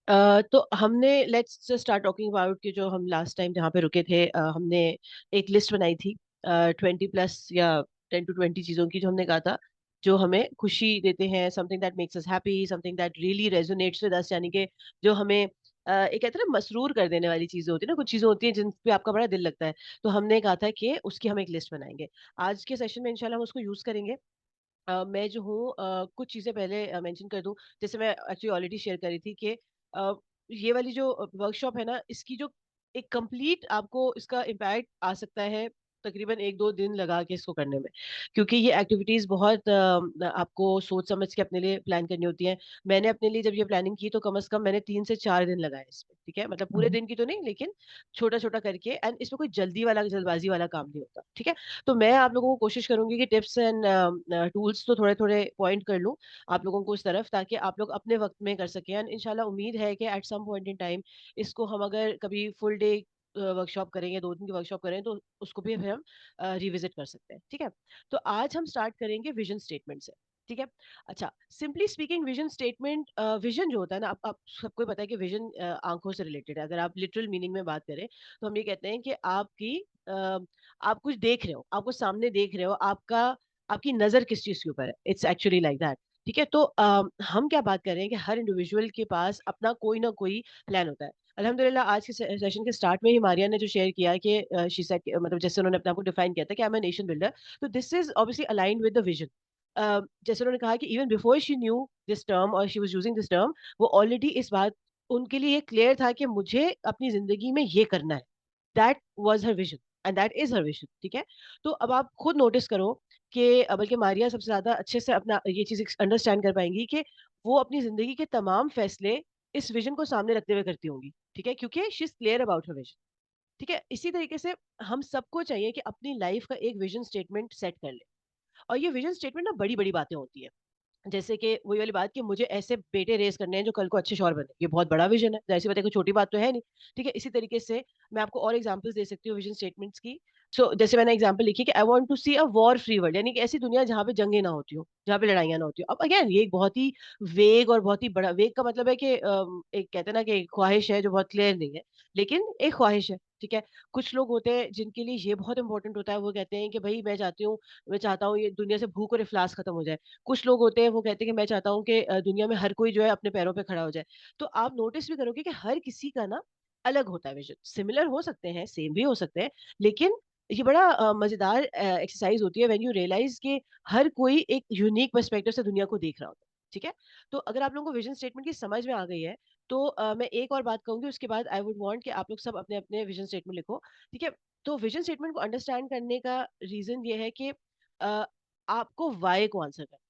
तो हमने let's start talking about कि जो हम लास्ट टाइम जहाँ पे रुके थे, हमने एक लिस्ट बनाई थी 20+ या 10 to 20 चीजों की, जो हमने कहा था जो हमें खुशी देते हैं, something that makes us happy, something that really resonates with us, यानी कि जो हमें एक कहते हैं ना मसरूर कर देने वाली चीजें होती है ना, कुछ चीजें होती हैं जिन पे आपका बड़ा दिल लगता है। तो हमने कहा था कि उसकी हम एक लिस्ट बनाएंगे। आज के सेशन में इंशाल्लाह हम उसको यूज करेंगे। मैं जो हूँ कुछ चीज़ें पहले मेंशन कर दूँ। जैसे मैं एक्चुअली ऑलरेडी शेयर कर रही थी कि अ, ये वाली जो वर्कशॉप है ना, इसकी जो एक कंप्लीट आपको इसका इम्पैक्ट आ सकता है तकरीबन 1-2 दिन लगा के इसको करने में। क्योंकि ये एक्टिविटीज़ बहुत आपको सोच समझ के अपने लिए प्लान करनी होती हैं। मैंने अपने लिए जब ये प्लानिंग की तो कम से कम मैंने 3 से 4 दिन लगाए इसमें, ठीक है? मतलब पूरे हुँ, दिन की तो नहीं, लेकिन छोटा-छोटा करके, एंड इसमें कोई जल्दबाजी वाला काम नहीं होता, ठीक है? तो मैं आप लोगों को कोशिश करूँगी कि टिप्स एंड टूल्स तो थोड़े-थोड़े पॉइंट कर लूँ आप लोगों को उस तरफ, ताकि आप लोग अपने वक़्त में कर सकें। एंड इंशाल्लाह उम्मीद है कि at some point in time इसको हम अगर कभी फुल डे वर्कशॉप करेंगे, 2 दिन की वर्कशॉप करें, तो उसको भी फिर हम रिविज़िट कर सकते हैं, ठीक है? तो आज हम स्टार्ट करेंगे विज़न स्टेटमेंट से, ठीक है? अच्छा, simply speaking vision statement, vision जो होता है ना, आप सबको ही पता है कि विज़न आँखों से रिलेटेड है। अगर आप लिटरल मीनिंग में बात करें, तो हम ये कहते हैं कि अ, आप कुछ देख रहे हो, आप कुछ सामने देख रहे हो, आपकी नज़र किस चीज़ के ऊपर है। इट्स एक्चुअली लाइक दैट, ठीक है? तो हम क्या बात कर रहे हैं कि हर इंडिविजुअल के पास अपना कोई ना कोई प्लान होता है। अल्हम्दुलिल्लाह आज के सेशन के स्टार्ट में ही मारिया ने जो शेयर किया कि शी सेड, मतलब जैसे उन्होंने अपने आप को डिफाइन किया था कि I am a nation builder. तो this is obviously aligned with the vision. जैसे उन्होंने कहा कि even before she knew this term और she was using this term, वो ऑलरेडी इस बात उनके लिए ये क्लियर था कि मुझे अपनी ज़िंदगी में ये करना है। That was her vision and that is her vision, ठीक है? तो अब आप खुद नोटिस करो कि बल्कि मारिया सबसे ज़्यादा अच्छे से अपना ये चीज़ अंडरस्टैंड कर पाएँगी कि वो अपनी ज़िंदगी के तमाम फैसले इस विज़न को सामने रखते हुए करती होंगी, ठीक है? क्योंकि she is clear about her vision, ठीक है? इसी तरीके से हम सबको चाहिए कि अपनी लाइफ़ का एक विज़न स्टेटमेंट सेट कर लें। और ये विज़न स्टेटमेंट ना बड़ी-बड़ी बातें होती हैं। जैसे कि वही वाली बात कि मुझे ऐसे बेटे रेज़ करने हैं जो कल को अच्छे शौहर बने। ये बहुत बड़ा विज़न है, ज़ाहिर-सी बात है, कोई छोटी बात तो है नहीं, ठीक है? इसी तरीके से मैं आपको और एग्ज़ाम्पल्स दे सकती हूँ विज़न स्टेटमेंट्स की। जैसे मैंने एग्ज़ाम्पल लिखी कि I want to see a war free world, यानी कि ऐसी दुनिया जहाँ पे जंगें ना होती हों, जहाँ पे लड़ाइयाँ ना होती हों। अब अगेन ये एक बहुत ही वेग और बहुत ही बड़ा, वेग का मतलब है कि एक कहते हैं ना कि ख्वाहिश है जो बहुत क्लियर नहीं है, लेकिन एक ख्वाहिश है, ठीक है? कुछ लोग होते हैं जिनके लिए ये बहुत इम्पोर्टेंट होता है, वो कहते हैं कि भई मैं चाहता हूँ ये दुनिया से भूख और इफ़्लास खत्म हो जाए। कुछ लोग होते हैं वो कहते हैं कि मैं चाहता हूँ कि दुनिया में हर कोई जो है अपने पैरों पे खड़ा हो जाए। तो आप नोटिस भी करोगे कि हर किसी का ना अलग होता है विज़न। सिमिलर हो सकते हैं, सेम भी हो सकते हैं, लेकिन ये बड़ा मज़ेदार एक्सरसाइज़ होती है व्हेन यू रियलाइज़ कि हर कोई एक यूनिक पर्सपेक्टिव से दुनिया को देख रहा होता है। ठीक है? तो अगर आप लोगों को विज़न स्टेटमेंट की समझ में आ गई है, तो मैं एक और बात कहूँगी, उसके बाद आई वुड वांट कि आप लोग सब अपने-अपने विज़न स्टेटमेंट लिखो। ठीक है? तो विज़न स्टेटमेंट को अंडरस्टैंड करने का रीज़न ये है कि अ, आपको व्हाय को आंसर करना है।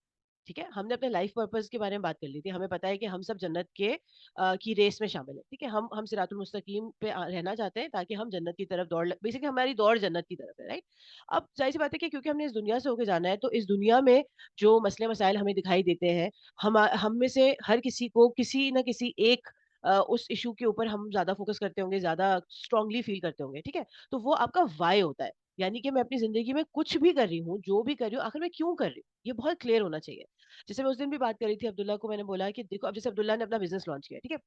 ठीक है? हमने अपने लाइफ पर्पस के बारे में बात कर ली थी। हमें पता है कि हम सब जन्नत की रेस में शामिल हैं। ठीक है? हम सिरातुल मुस्तकीम पे रहना चाहते हैं ताकि हम जन्नत की तरफ बेसिकली हमारी दौड़ जन्नत की तरफ है, राइट? अब ज़ाहिर-सी बात है कि क्योंकि हमने इस दुनिया से होके जाना है, तो इस दुनिया में जो मसले-मसाइल हमें दिखाई देते हैं, हम में से हर किसी को किसी न किसी एक उस इश्यू के ऊपर हम ज़्यादा फ़ोकस करते होंगे, ज़्यादा स्ट्रांगली फ़ील करते होंगे, ठीक है? तो वो आपका व्हाय होता है। यानी कि मैं अपनी ज़िंदगी में कुछ भी कर रही हूँ, जो भी कर रही हूँ, आखिर मैं क्यों कर रही हूँ? ये बहुत क्लियर होना चाहिए। जैसे मैं उस दिन भी बात कर रही थी अब्दुल्ला को, मैंने बोला कि देखो, अब जैसे अब्दुल्ला ने अपना बिज़नेस लॉन्च किया, ठीक है?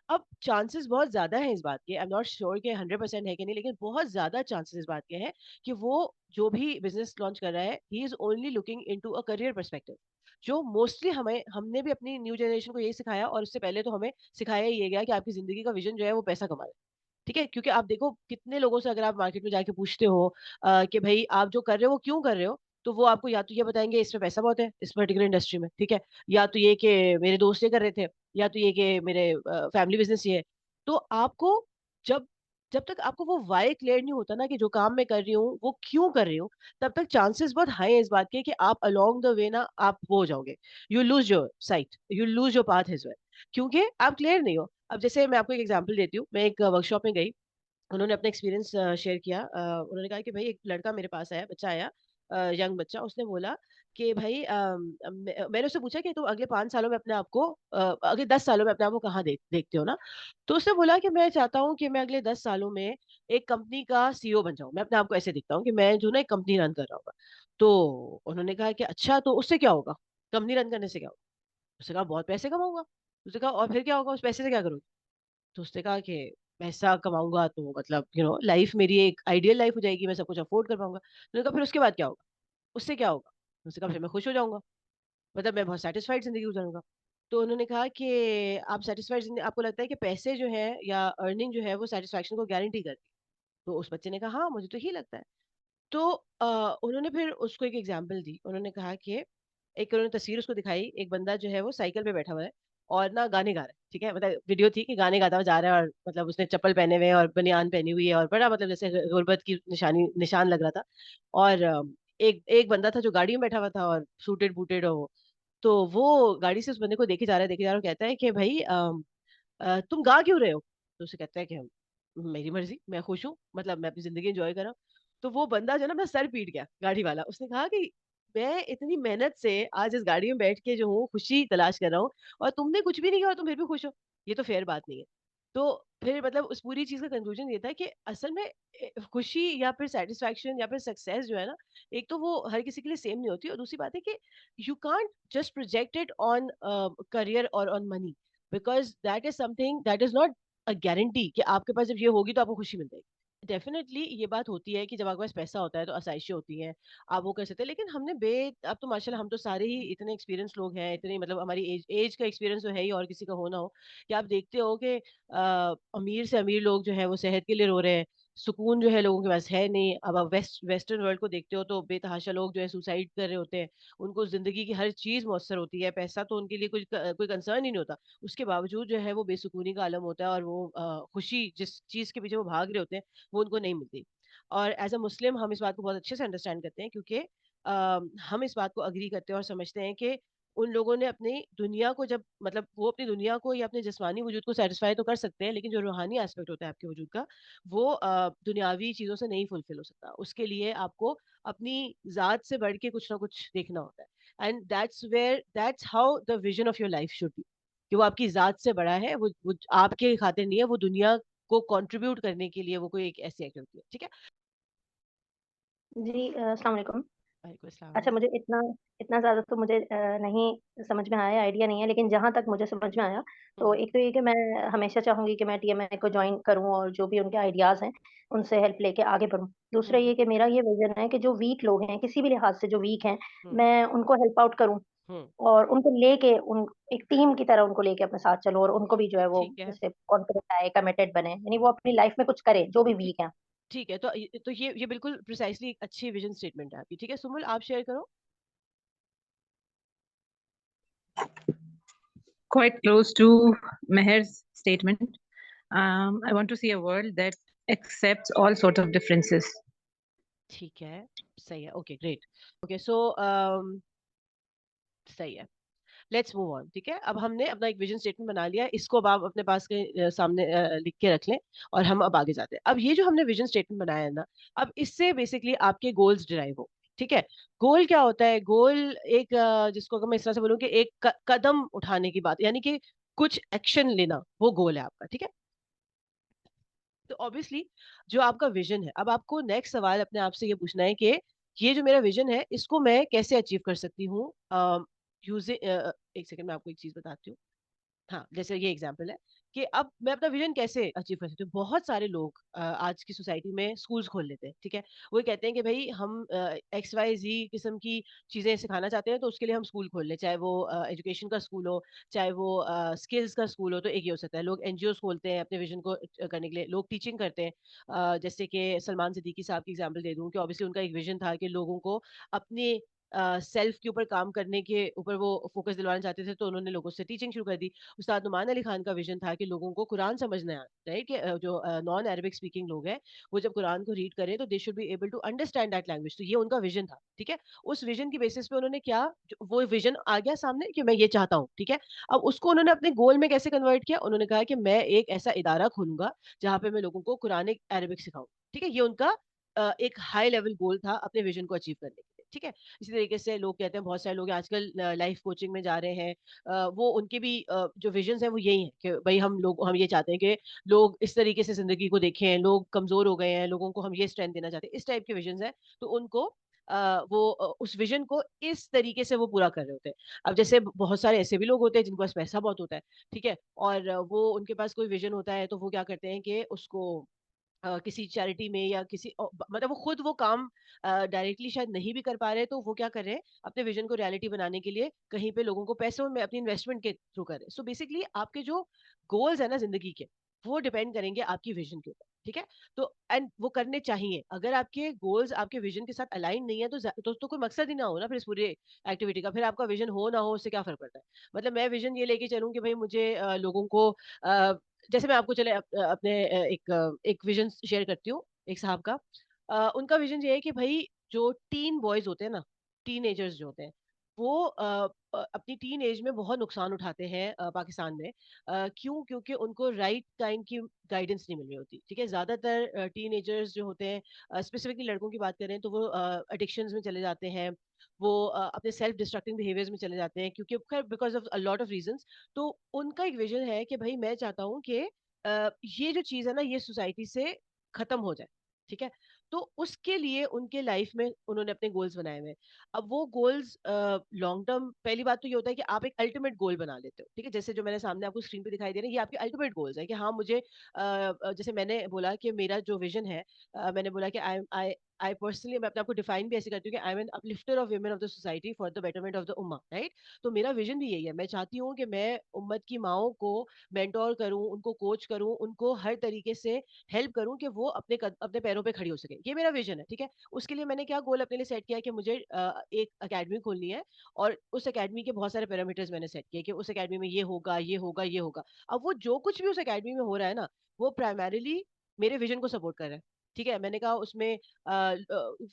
अब चांसेस बहुत ज़्यादा हैं इस बात के, आई एम नॉट श्योर कि 100% है कि नहीं, लेकिन बहुत ज़्यादा चांसेस इस बात के हैं कि वो जो भी बिज़नेस लॉन्च कर रहा है, he is only looking into a career perspective. जो मोस्टली हमने भी अपनी न्यू जनरेशन को यही सिखाया, और उससे पहले तो हमें सिखाया ही ये गया कि आपकी ज़िंदगी का विज़न जो है वो पैसा कमाना है। ठीक है? क्योंकि आप देखो कितने लोगों से अगर आप मार्केट में जाके पूछते हो कि भई आप जो कर रहे हो वो क्यों कर रहे हो? तो वो आपको या तो ये बताएँगे इसमें पैसा बहुत है, इस पर्टिकुलर इंडस्ट्री में, ठीक है? या तो ये कि मेरे दोस्त ये कर रहे थे, या तो ये कि मेरे फैमिली बिज़नेस ये है। तो आपको जब जब तक आपको वो व्हाय क्लियर नहीं होता ना कि जो काम मैं कर रही हूँ, वो क्यों कर रही हूँ, तब तक चांसेस बहुत हाई है इस बात के कि आप अलोंग द वे ना आप वो हो जाओगे। You lose your site, you lose your path as well, क्योंकि आप क्लियर नहीं हो। अब जैसे मैं आपको एक एग्जांपल देती हूँ। मैं एक वर्कशॉप में गई, उन्होंने अपना एक्सपीरियंस शेयर किया। उन्होंने कहा कि भई एक लड़का मेरे पास आया, बच्चा आया, यंग बच्चा। उसने बोला कि भई मैंने उससे पूछा कि तुम अगले 5 सालों में अपने आप को अगले 10 सालों में अपने आप को कहाँ देखते हो ना? तो उसने बोला कि मैं चाहता हूँ कि मैं अगले 10 सालों में एक कंपनी का सीईओ बन जाऊँ। मैं अपने आप को ऐसे दिखता हूँ कि मैं जो ना एक कंपनी रन कर रहा हूँ। तो उन्होंने कहा कि अच्छा, तो उससे क्या होगा? कंपनी रन करने से क्या होगा? उसने कहा बहुत पैसे कमाऊँगा। उसने कहा और फिर क्या होगा? उस पैसे से क्या करोगे? तो उसने कहा कि पैसा कमाऊंगा तो मतलब लाइफ मेरी एक आइडियल लाइफ हो जाएगी, मैं सब कुछ अफोर्ड कर पाऊंगा। तो मैंने कहा फिर उसके बाद क्या होगा? उससे क्या होगा? उसने कहा फिर मैं खुश हो जाऊंगा, मतलब मैं बहुत सेटिस्फाइड जिंदगी गुजारूंगा। तो उन्होंने कहा कि आप सेटिस्फाइड जिंदगी, आपको लगता है कि पैसे जो है या अर्निंग जो है वो सेटिस्फैक्शन को गारंटी करती है? तो उस बच्चे ने कहा हाँ मुझे तो यही लगता है। तो उन्होंने फिर उसको एक एग्जांपल दी। उन्होंने कहा कि एक उन्होंने तस्वीर उसको दिखाई, एक बंदा जो है वो साइकिल पे बैठा हुआ है और ना गाने गा रहा है, ठीक है, मतलब वीडियो थी कि गाने गाता हुआ जा रहा है और मतलब उसने चप्पल पहने हुए हैं और बनियान पहनी हुई है और बड़ा मतलब जैसे गुर्बत की निशान लग रहा था। और एक एक बंदा था जो गाड़ी में बैठा हुआ था और सूटेड बूटेड, हो तो वो गाड़ी से उस बंदे को देखे जा रहा है और कहता है कि भाई तुम गा क्यों रहे हो? तो उसे कहता है कि मेरी मर्जी, मैं खुश हूँ, मतलब मैं अपनी जिंदगी एंजॉय कर रहा हूँ। तो वो बंदा जो है ना अपना सर पीट गया, गाड़ी वाला। उसने कहा कि मैं इतनी मेहनत से आज इस गाड़ी में बैठ के जो हूँ खुशी तलाश कर रहा हूँ, और तुमने कुछ भी नहीं किया और तुम फिर भी खुश हो, ये तो फेयर बात नहीं है। तो फिर मतलब उस पूरी चीज का कंक्लूजन ये था कि असल में खुशी या फिर सेटिस्फैक्शन या फिर सक्सेस जो है ना, एक तो वो हर किसी के लिए सेम नहीं होती, और दूसरी बात है कि you can't just project it on career और on money, because that is something that is not a guarantee कि आपके पास जब ये होगी तो आपको खुशी मिल जाएगी। डेफिनेटली ये बात होती है कि जब आपके पास पैसा होता है तो आसाइशें होती हैं, आप वो कर सकते हैं, लेकिन हमने बे अब तो माशाल्लाह हम तो सारे ही इतने एक्सपीरियंस लोग हैं, इतने मतलब हमारी एज एज का एक्सपीरियंस तो है ही, और किसी का हो ना हो, कि आप देखते हो कि अमीर से अमीर लोग जो है वो सेहत के लिए रो रहे हैं, सुकून जो है लोगों के पास है नहीं। अब आप वेस्टर्न वर्ल्ड को देखते हो तो बेतहाशा लोग जो है सुसाइड कर रहे होते हैं, उनको जिंदगी की हर चीज मुयसर होती है, पैसा तो उनके लिए कुछ कोई कंसर्न ही नहीं होता, उसके बावजूद जो है वो बेसुकूनी का आलम होता है, और वो खुशी जिस चीज के पीछे वो भाग रहे होते हैं वो उनको नहीं मिलती। और एज अ मुस्लिम हम इस बात को बहुत अच्छे से अंडरस्टैंड करते हैं, क्योंकि हम इस बात को अग्री करते हैं और समझते हैं कि उन लोगों ने अपनी दुनिया को जब मतलब वो अपनी दुनिया को या अपने जिस्मानी वजूद को सेटिस्फाई तो कर सकते हैं, लेकिन जो रूहानी एस्पेक्ट होता है आपके वजूद का, वो दुनियावी चीजों से नहीं फुलफिल हो सकता। उसके लिए आपको अपनी जात से बढ़ के कुछ ना कुछ देखना होता है, and that's how the vision of your life should be, कि वो आपकी जात से बड़ा है, वो आपके खातिर नहीं है, वो दुनिया को कंट्रीब्यूट करने के लिए वो कोई एक ऐसी एक्टिविटी है। ठीक है। जी, अस्सलाम वालेकुम। वालेकुम अच्छा, अस्सलाम। मुझे इतना इतना ज़्यादा तो मुझे नहीं समझ में आया, आइडिया नहीं है, लेकिन जहाँ तक मुझे समझ में आया, तो हम्म। एक तो ये कि मैं हमेशा चाहूँगी कि मैं टीएमए को जॉइन करूँ और जो भी उनके आइडियाज़ हैं, उनसे हेल्प लेके आगे बढ़ूँ। दूसरा हम्म। ये कि मेरा ये विज़न है कि जो वीक लोग हैं, किसी भी लिहाज़ से जो वीक हैं, हम्म। मैं उनको हेल्प आउट करूँ हम्म। और उनको लेके उन एक टीम की तरह उनको लेके अपने साथ चलूँ और उनको भी जो है वो ठीक है। इससे कॉन्फिडेंट आए, कमिटेड बने, यानी वो अपनी लाइफ़ में कुछ करें, जो भी ठीक। वीक हैं। ठीक है, तो ये बिल्कुल प्रिसाइसली एक अच्छी विजन स्टेटमेंट है आपकी। ठीक है सुमुल, आप शेयर करो। Quite close to Meher's statement. I want to see a world that accepts all sorts of differences. ठीक है, सही है, ओके ग्रेट। ओके सो सही है, लेट्स मूव ऑन। ठीक है, अब हमने अपना एक विजन स्टेटमेंट बना लिया, इसको अब आप अपने पास के सामने लिख के रख लें, और हम अब आगे जाते हैं। अब ये जो हमने विजन स्टेटमेंट बनाया है ना, अब इससे बेसिकली आपके गोल्स डिराइव हो। ठीक है, गोल क्या होता है? गोल एक जिसको अगर मैं इस तरह से बोलूँ कि एक कदम उठाने की बात, यानी कि कुछ एक्शन लेना, वो गोल है आपका। ठीक है, तो ऑब्वियसली जो आपका विजन है, अब आपको नेक्स्ट सवाल अपने आप से ये पूछना है कि ये जो मेरा विजन है इसको मैं कैसे अचीव कर सकती हूँ यूजिंग। एक सेकंड, मैं आपको एक चीज बताती हूँ। हाँ, जैसे ये एग्जांपल है कि अब मैं अपना विजन कैसे अचीव कर सकती हूँ। बहुत सारे लोग आज की सोसाइटी में स्कूल्स खोल लेते हैं। ठीक है, वो कहते हैं कि भाई हम XYZ किस्म की चीजें सिखाना चाहते हैं, तो उसके लिए हम स्कूल खोल लें, चाहे वो एजुकेशन का स्कूल हो, चाहे वो स्किल्स का स्कूल हो। तो एक ये हो सकता है, लोग NGOs खोलते हैं अपने विजन को करने के लिए, लोग टीचिंग करते हैं। जैसे कि सलमान सिद्दीकी साहब की एग्जाम्पल दे दूं कि ऑब्वियसली उनका एक विजन था कि लोगों को अपने सेल्फ के ऊपर काम करने के ऊपर वो फोकस दिलवाना चाहते थे, तो उन्होंने लोगों से टीचिंग शुरू कर दी। उस्ताद नुमान अली खान का विजन था कि लोगों को कुरान समझना है, राइट, कि जो नॉन अरबिक स्पीकिंग लोग हैं वो जब कुरान को रीड करें तो they should be able to understand that language. तो ये उनका विजन था। ठीक है, उस विजन की बेसिस पे उन्होंने क्या, वो विजन आ गया सामने कि मैं ये चाहता हूँ। ठीक है, अब उसको उन्होंने अपने गोल में कैसे कन्वर्ट किया? उन्होंने कहा कि मैं एक ऐसा इदारा खोलूंगा जहाँ पे मैं लोगों को कुरानिक अरबिक सिखाऊं। ठीक है, ये उनका एक हाई लेवल गोल था अपने विजन को अचीव करने के लिए। ठीक है, इसी तरीके से लोग कहते हैं, बहुत सारे लोग आजकल लाइफ कोचिंग में जा रहे हैं, वो उनके भी जो विजन्स हैं वो यही है कि भाई हम ये चाहते हैं कि लोग इस तरीके से जिंदगी को देखें, लोग कमजोर हो गए हैं, लोगों को हम ये स्ट्रेंथ देना चाहते हैं, इस टाइप के विजन्स हैं। तो उनको उस विजन को इस तरीके से वो पूरा कर रहे होते हैं। अब जैसे बहुत सारे ऐसे भी लोग होते हैं जिनके पास पैसा बहुत होता है, ठीक है? और वो उनके पास कोई विजन होता है तो वो क्या करते हैं कि उसको किसी चैरिटी में या किसी मतलब वो खुद वो काम डायरेक्टली शायद नहीं भी कर पा रहे, तो वो क्या कर रहे हैं अपने विजन को रियलिटी बनाने के लिए कहीं पे लोगों को पैसों में अपनी इन्वेस्टमेंट के थ्रू कर रहे हैं। सो बेसिकली आपके जो गोल्स है ना जिंदगी के, वो डिपेंड करेंगे आपकी विजन के ऊपर, ठीक है? तो एंड वो करने चाहिए। अगर आपके गोल्स आपके विजन के साथ अलाइन नहीं है तो कोई मकसद ही ना हो ना फिर इस पूरे एक्टिविटी का। फिर आपका विजन हो ना हो उससे क्या फर्क पड़ता है? मतलब मैं विजन ये लेके चलूं कि भाई मुझे लोगों को जैसे मैं आपको चले अपने एक विजन शेयर करती हूँ एक साहब का। उनका विजन ये है कि भाई जो टीन बॉयज होते हैं ना, टीनेजर्स जो होते हैं, वो अपनी टीन एज में बहुत नुकसान उठाते हैं पाकिस्तान में। क्यों? क्योंकि उनको राइट काइंड की गाइडेंस नहीं मिल रही होती, ठीक है? ज्यादातर टीनेजर्स जो होते हैं, स्पेसिफिकली लड़कों की बात करें तो वो एडिक्शंस में चले जाते हैं। वो अपने सेल्फ डिस्ट्रक्टिंग बिहेवियर्स में चले जाते हैं क्योंकि because of a lot of reasons. तो उनका एक विजन है कि भाई मैं चाहता हूँ कि ये जो चीज है ना ये सोसाइटी से खत्म हो जाए, ठीक है? तो उसके लिए उनके लाइफ में उन्होंने अपने गोल्स बनाए हुए हैं। अब वो गोल्स लॉन्ग टर्म, पहली बात तो ये होता है कि आप एक अल्टीमेट गोल बना लेते हो, ठीक है? जैसे जो मैंने सामने आपको स्क्रीन पे दिखाई दे रहे हैं ये आपके अल्टीमेट गोल्स है कि हाँ मुझे जैसे मैंने बोला कि मेरा जो विजन है, मैंने बोला कि आई पर्सनली मैं अपने आप को डिफाइन भी ऐसे करती हूँ कि I am an uplifter of women of the society for the betterment of the उम्मा, राइट? तो मेरा विजन भी यही है। मैं चाहती हूँ कि मैं उम्मत की माओं को मेंटोर करूं, उनको कोच करूं, उनको हर तरीके से हेल्प करूं कि वो अपने पैरों पे खड़ी हो सके। ये मेरा विजन है, ठीक है? उसके लिए मैंने क्या गोल अपने लिए सेट किया कि मुझे एक एकेडमी खोलनी है और उस एकेडमी के बहुत सारे पैरामीटर्स मैंने सेट किए कि उस एकेडमी में ये होगा, ये होगा, ये होगा। अब वो जो कुछ भी उस एकेडमी में हो रहा है ना, वो प्राइमरीली मेरे विजन को सपोर्ट कर रहा है, ठीक है? मैंने कहा उसमें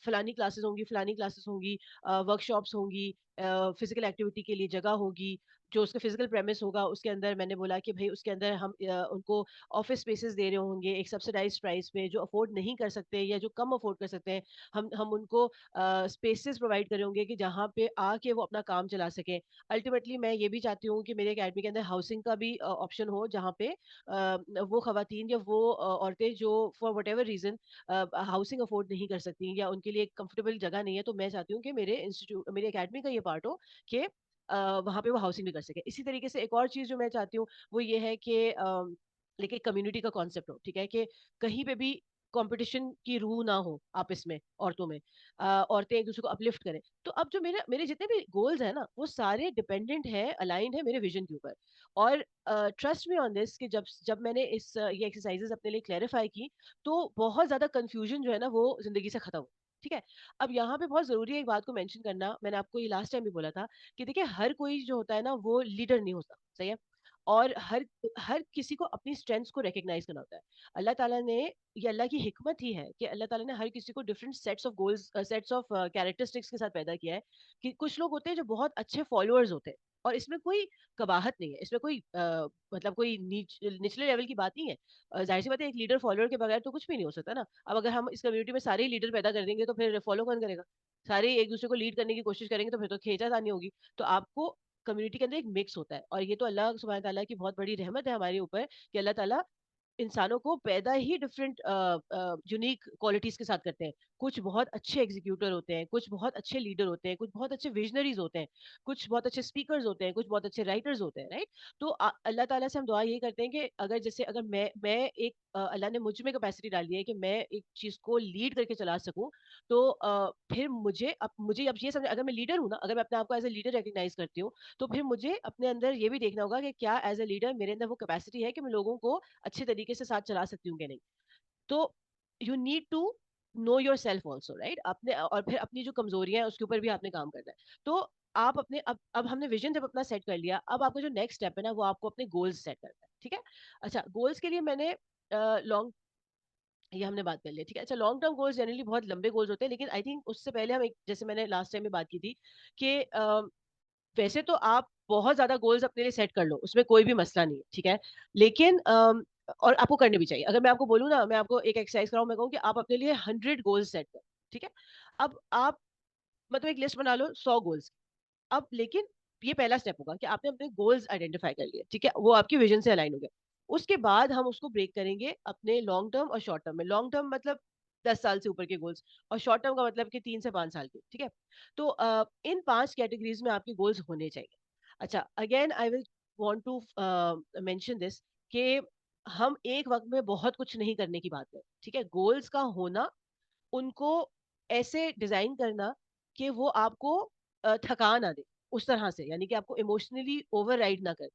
फलानी क्लासेस होंगी, फलानी क्लासेस होंगी, वर्कशॉप्स होंगी, फिजिकल एक्टिविटी के लिए जगह होगी, जो उसका फिजिकल प्रेमिस होगा उसके अंदर मैंने बोला कि भाई उसके अंदर हम उनको ऑफिस स्पेसेस दे रहे होंगे एक सब्सिडाइज्ड प्राइस पे, जो अफोर्ड नहीं कर सकते या जो कम अफोर्ड कर सकते हैं, हम उनको स्पेसेस प्रोवाइड कर रहे होंगे कि जहाँ पे आके वो अपना काम चला सकें। अल्टीमेटली मैं ये भी चाहती हूँ कि मेरे अकेडमी के अंदर हाउसिंग का भी ऑप्शन हो, जहाँ पे वो खवातीन या वो औरतें जो for whatever reason housing afford नहीं कर सकती या उनके लिए कंफर्टेबल जगह नहीं है, तो मैं चाहती हूँ कि मेरे एकेडमी का ये पार्ट हो कि वहाँ पे वो हाउसिंग भी कर सके। इसी तरीके से एक और चीज जो मैं चाहती हूँ वो ये है कि लेकिन कम्युनिटी का कॉन्सेप्ट हो, ठीक है? कि कहीं पे भी कंपटीशन की रूह ना हो आपस में, औरतों में। औरतें एक दूसरे को अपलिफ्ट करें। तो अब जो मेरे मेरे जितने भी गोल्स है ना वो सारे डिपेंडेंट है, अलाइंड है मेरे विजन के ऊपर। और ट्रस्ट मी ऑन दिस कि जब जब मैंने ये एक्सरसाइजेस अपने लिए क्लैरिफाई की, तो बहुत ज्यादा कंफ्यूजन जो है ना वो जिंदगी से खत्म हो, ठीक है? अब यहाँ पे बहुत जरूरी है एक बात को मेंशन करना, मैंने आपको ये लास्ट टाइम भी बोला था कि देखिए हर कोई जो होता है ना वो लीडर नहीं होता, सही है? और हर हर किसी को अपनी स्ट्रेंथ्स को रिकग्नाइज करना होता है। अल्लाह ताला ने, ये अल्लाह की हिकमत ही है कि अल्लाह ताला ने हर किसी को different sets of goals, sets of characteristics के साथ पैदा किया है। कि कुछ लोग होते हैं जो बहुत अच्छे फॉलोअर्स होते हैं और इसमें कोई कबाहत नहीं है, इसमें कोई मतलब कोई निचले लेवल की बात नहीं है। जाहिर सी बात है एक लीडर फॉलोअर के बगैर तो कुछ भी नहीं हो सकता ना। अब अगर हम इस कम्युनिटी में सारे लीडर पैदा कर देंगे तो फिर फॉलो कौन करेगा? सारे एक दूसरे को लीड करने की कोशिश करेंगे तो फिर तो खींचातानी होगी। तो आपको कम्युनिटी के अंदर एक मिक्स होता है और ये तो अल्लाह सुब्हान ताला की बहुत बड़ी रहमत है हमारे ऊपर कि अल्लाह ताला इंसानों को पैदा ही डिफरेंट यूनिक क्वालिटीज के साथ करते हैं। कुछ बहुत अच्छे एग्जीक्यूटर होते हैं, कुछ बहुत अच्छे लीडर होते हैं, कुछ बहुत अच्छे विजनरीज होते हैं, कुछ बहुत अच्छे स्पीकर्स होते हैं, कुछ बहुत अच्छे राइटर्स होते हैं, राइट? तो अल्लाह ताला से हम दुआ यही करते हैं कि अगर मैं एक अल्लाह ने मुझ में कैपेसिटी डाली है कि मैं एक चीज को लीड करके चला सकूं, तो फिर मुझे अब ये समझ, अगर मैं लीडर हूं ना, अगर मैं अपने आप को एज ए लीडर रिकग्नाइज करती हूँ, तो फिर मुझे अपने अंदर ये भी देखना होगा कि क्या एज ए लीडर मेरे अंदर वो कैपेसिटी है कि मैं लोगों को अच्छे तरीके से साथ चला सकती हूँ कि नहीं। तो you need to know yourself also, right? अपने और फिर अपनी जो कमजोरियां हैं उसके ऊपर भी आपने काम करना है। तो आप अपने अब हमने विजन जब अपना सेट कर लिया, अब आपका जो नेक्स्ट स्टेप है ना वो आपको अपने गोल्स सेट करना है, ठीक है? अच्छा, गोल्स के लिए मैंने लॉन्ग ये हमने बात कर ली, ठीक है? अच्छा, लॉन्ग टर्म गोल्स जनरली बहुत लंबे गोल्स होते हैं, लेकिन आई थिंक उससे पहले हम एक, जैसे मैंने लास्ट टाइम में बात की थी कि वैसे तो आप बहुत ज्यादा गोल्स अपने लिए सेट कर लो, उसमें कोई भी मसला नहीं है, ठीक है? लेकिन और आपको करने भी चाहिए। अगर मैं आपको बोलूँ ना, मैं आपको एक एक्सरसाइज कराऊं, मैं कहूँ कि आप अपने लिए 100 गोल्स सेट करो, ठीक है? अब आप मतलब एक लिस्ट बना लो 100 गोल्स। अब लेकिन ये पहला स्टेप होगा कि आपने अपने गोल्स आइडेंटिफाई कर लिए, ठीक है? वो आपकी विजन से अलाइन हो गया। उसके बाद हम उसको ब्रेक करेंगे अपने लॉन्ग टर्म और शॉर्ट टर्म में। लॉन्ग टर्म मतलब 10 साल से ऊपर के गोल्स, और शॉर्ट टर्म का मतलब कि 3 से 5 साल के, ठीक है? तो इन 5 कैटेगरीज में आपके गोल्स होने चाहिए। अच्छा, again I will want to mention this कि हम एक वक्त में बहुत कुछ नहीं करने की बात करें, ठीक है? गोल्स का होना, उनको ऐसे डिजाइन करना कि वो आपको थका ना दे उस तरह से, यानी कि आपको इमोशनली ओवरराइड ना करे।